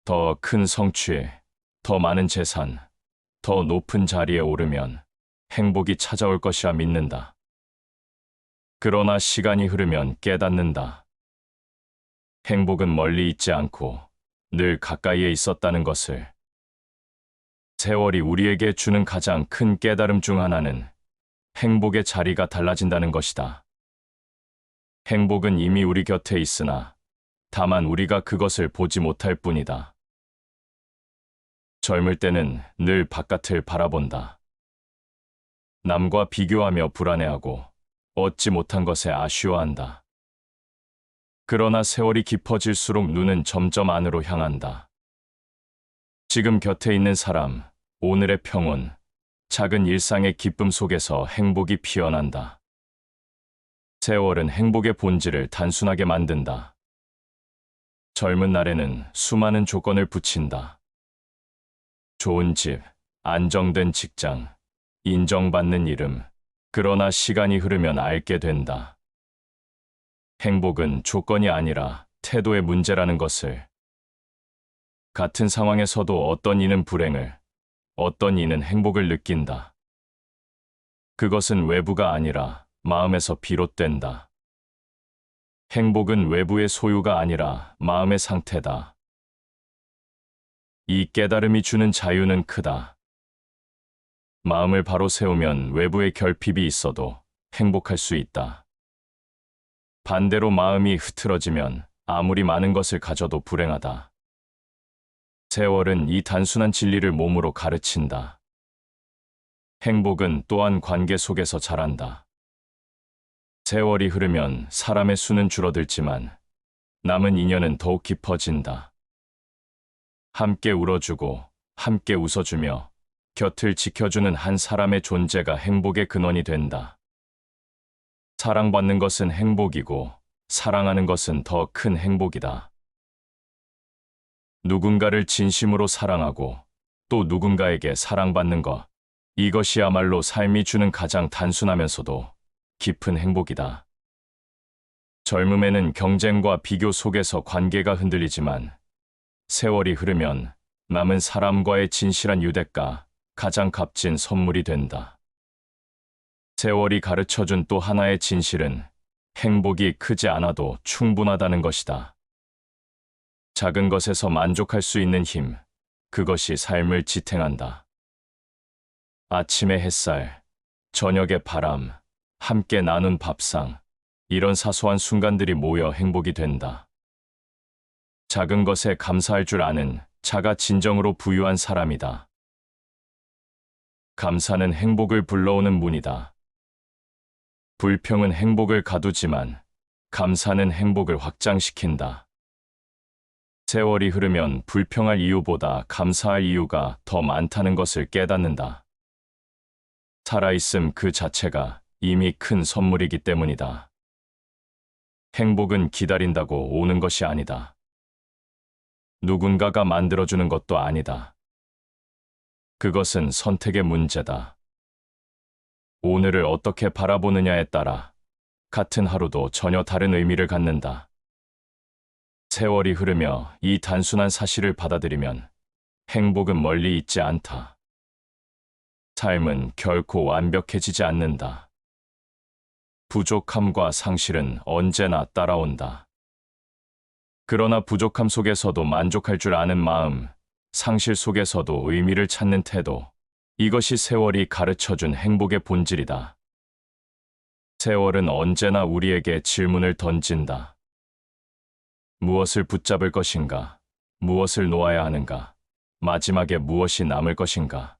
더 큰 성취에, 더 많은 재산, 더 높은 자리에 오르면 행복이 찾아올 것이라 믿는다. 그러나 시간이 흐르면 깨닫는다. 행복은 멀리 있지 않고 늘 가까이에 있었다는 것을. 세월이 우리에게 주는 가장 큰 깨달음 중 하나는 행복의 자리가 달라진다는 것이다. 행복은 이미 우리 곁에 있으나 다만 우리가 그것을 보지 못할 뿐이다. 젊을 때는 늘 바깥을 바라본다. 남과 비교하며 불안해하고 얻지 못한 것에 아쉬워한다. 그러나 세월이 깊어질수록 눈은 점점 안으로 향한다. 지금 곁에 있는 사람, 오늘의 평온, 작은 일상의 기쁨 속에서 행복이 피어난다. 세월은 행복의 본질을 단순하게 만든다. 젊은 날에는 수많은 조건을 붙인다. 좋은 집, 안정된 직장, 인정받는 이름. 그러나 시간이 흐르면 알게 된다. 행복은 조건이 아니라 태도의 문제라는 것을. 같은 상황에서도 어떤 이는 불행을, 어떤 이는 행복을 느낀다. 그것은 외부가 아니라 마음에서 비롯된다. 행복은 외부의 소유가 아니라 마음의 상태다. 이 깨달음이 주는 자유는 크다. 마음을 바로 세우면 외부의 결핍이 있어도 행복할 수 있다. 반대로 마음이 흐트러지면 아무리 많은 것을 가져도 불행하다. 세월은 이 단순한 진리를 몸으로 가르친다. 행복은 또한 관계 속에서 자란다. 세월이 흐르면 사람의 수는 줄어들지만 남은 인연은 더욱 깊어진다. 함께 울어주고 함께 웃어주며 곁을 지켜주는 한 사람의 존재가 행복의 근원이 된다. 사랑받는 것은 행복이고 사랑하는 것은 더 큰 행복이다. 누군가를 진심으로 사랑하고 또 누군가에게 사랑받는 것, 이것이야말로 삶이 주는 가장 단순하면서도 깊은 행복이다. 젊음에는 경쟁과 비교 속에서 관계가 흔들리지만 세월이 흐르면 남은 사람과의 진실한 유대가 가장 값진 선물이 된다. 세월이 가르쳐준 또 하나의 진실은 행복이 크지 않아도 충분하다는 것이다. 작은 것에서 만족할 수 있는 힘, 그것이 삶을 지탱한다. 아침의 햇살, 저녁의 바람, 함께 나눈 밥상, 이런 사소한 순간들이 모여 행복이 된다. 작은 것에 감사할 줄 아는 자가 진정으로 부유한 사람이다. 감사는 행복을 불러오는 문이다. 불평은 행복을 가두지만 감사는 행복을 확장시킨다. 세월이 흐르면 불평할 이유보다 감사할 이유가 더 많다는 것을 깨닫는다. 살아있음 그 자체가 이미 큰 선물이기 때문이다. 행복은 기다린다고 오는 것이 아니다. 누군가가 만들어주는 것도 아니다. 그것은 선택의 문제다. 오늘을 어떻게 바라보느냐에 따라 같은 하루도 전혀 다른 의미를 갖는다. 세월이 흐르며 이 단순한 사실을 받아들이면 행복은 멀리 있지 않다. 삶은 결코 완벽해지지 않는다. 부족함과 상실은 언제나 따라온다. 그러나 부족함 속에서도 만족할 줄 아는 마음, 상실 속에서도 의미를 찾는 태도, 이것이 세월이 가르쳐준 행복의 본질이다. 세월은 언제나 우리에게 질문을 던진다. 무엇을 붙잡을 것인가? 무엇을 놓아야 하는가? 마지막에 무엇이 남을 것인가?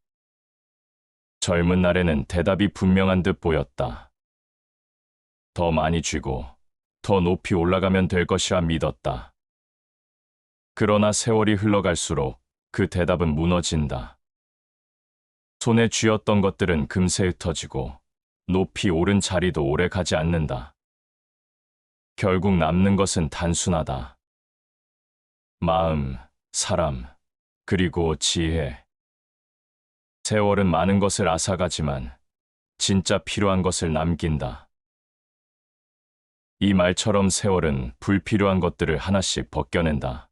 젊은 날에는 대답이 분명한 듯 보였다. 더 많이 쥐고 더 높이 올라가면 될 것이라 믿었다. 그러나 세월이 흘러갈수록 그 대답은 무너진다. 손에 쥐었던 것들은 금세 흩어지고 높이 오른 자리도 오래 가지 않는다. 결국 남는 것은 단순하다. 마음, 사람, 그리고 지혜. 세월은 많은 것을 앗아가지만 진짜 필요한 것을 남긴다. 이 말처럼 세월은 불필요한 것들을 하나씩 벗겨낸다.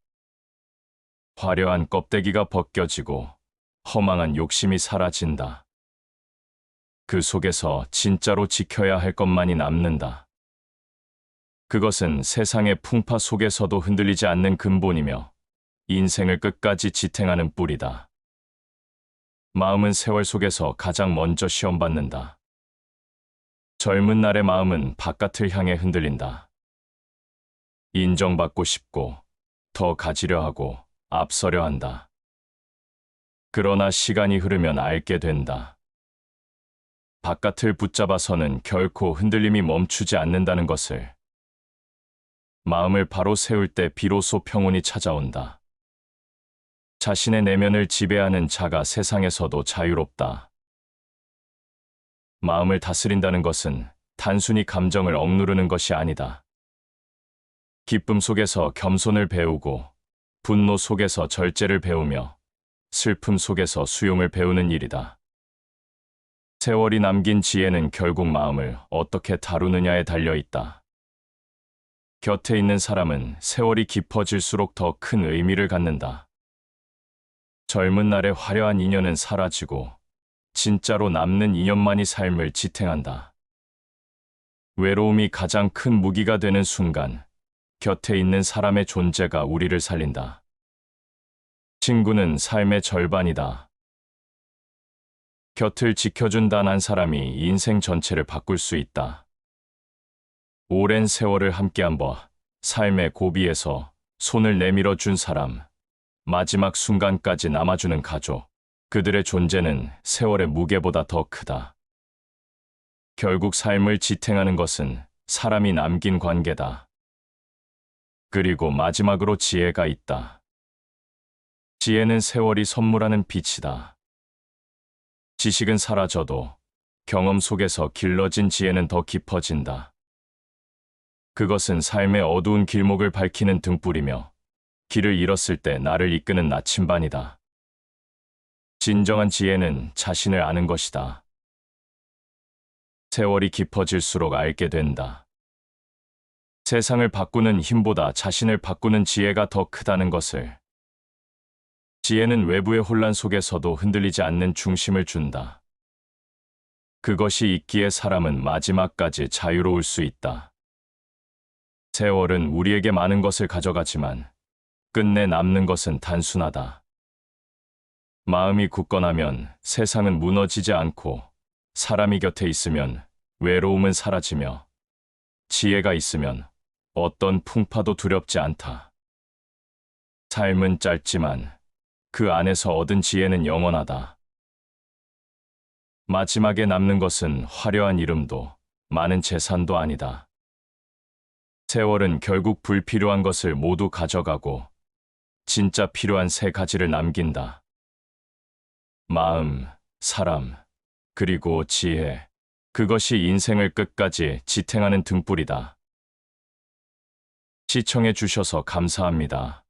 화려한 껍데기가 벗겨지고 허망한 욕심이 사라진다. 그 속에서 진짜로 지켜야 할 것만이 남는다. 그것은 세상의 풍파 속에서도 흔들리지 않는 근본이며 인생을 끝까지 지탱하는 뿌리다. 마음은 세월 속에서 가장 먼저 시험받는다. 젊은 날의 마음은 바깥을 향해 흔들린다. 인정받고 싶고, 더 가지려 하고, 앞서려 한다. 그러나 시간이 흐르면 알게 된다. 바깥을 붙잡아서는 결코 흔들림이 멈추지 않는다는 것을. 마음을 바로 세울 때 비로소 평온이 찾아온다. 자신의 내면을 지배하는 자가 세상에서도 자유롭다. 마음을 다스린다는 것은 단순히 감정을 억누르는 것이 아니다. 기쁨 속에서 겸손을 배우고, 분노 속에서 절제를 배우며, 슬픔 속에서 수용을 배우는 일이다. 세월이 남긴 지혜는 결국 마음을 어떻게 다루느냐에 달려 있다. 곁에 있는 사람은 세월이 깊어질수록 더 큰 의미를 갖는다. 젊은 날의 화려한 인연은 사라지고 진짜로 남는 인연만이 삶을 지탱한다. 외로움이 가장 큰 무기가 되는 순간, 곁에 있는 사람의 존재가 우리를 살린다. 친구는 삶의 절반이다. 곁을 지켜준 단 한 사람이 인생 전체를 바꿀 수 있다. 오랜 세월을 함께한 법, 삶의 고비에서 손을 내밀어 준 사람, 마지막 순간까지 남아주는 가족, 그들의 존재는 세월의 무게보다 더 크다. 결국 삶을 지탱하는 것은 사람이 남긴 관계다. 그리고 마지막으로 지혜가 있다. 지혜는 세월이 선물하는 빛이다. 지식은 사라져도 경험 속에서 길러진 지혜는 더 깊어진다. 그것은 삶의 어두운 길목을 밝히는 등불이며 길을 잃었을 때 나를 이끄는 나침반이다. 진정한 지혜는 자신을 아는 것이다. 세월이 깊어질수록 알게 된다. 세상을 바꾸는 힘보다 자신을 바꾸는 지혜가 더 크다는 것을. 지혜는 외부의 혼란 속에서도 흔들리지 않는 중심을 준다. 그것이 있기에 사람은 마지막까지 자유로울 수 있다. 세월은 우리에게 많은 것을 가져가지만 끝내 남는 것은 단순하다. 마음이 굳건하면 세상은 무너지지 않고, 사람이 곁에 있으면 외로움은 사라지며, 지혜가 있으면 어떤 풍파도 두렵지 않다. 삶은 짧지만 그 안에서 얻은 지혜는 영원하다. 마지막에 남는 것은 화려한 이름도 많은 재산도 아니다. 세월은 결국 불필요한 것을 모두 가져가고 진짜 필요한 세 가지를 남긴다. 마음, 사람, 그리고 지혜. 그것이 인생을 끝까지 지탱하는 등불이다. 시청해 주셔서 감사합니다.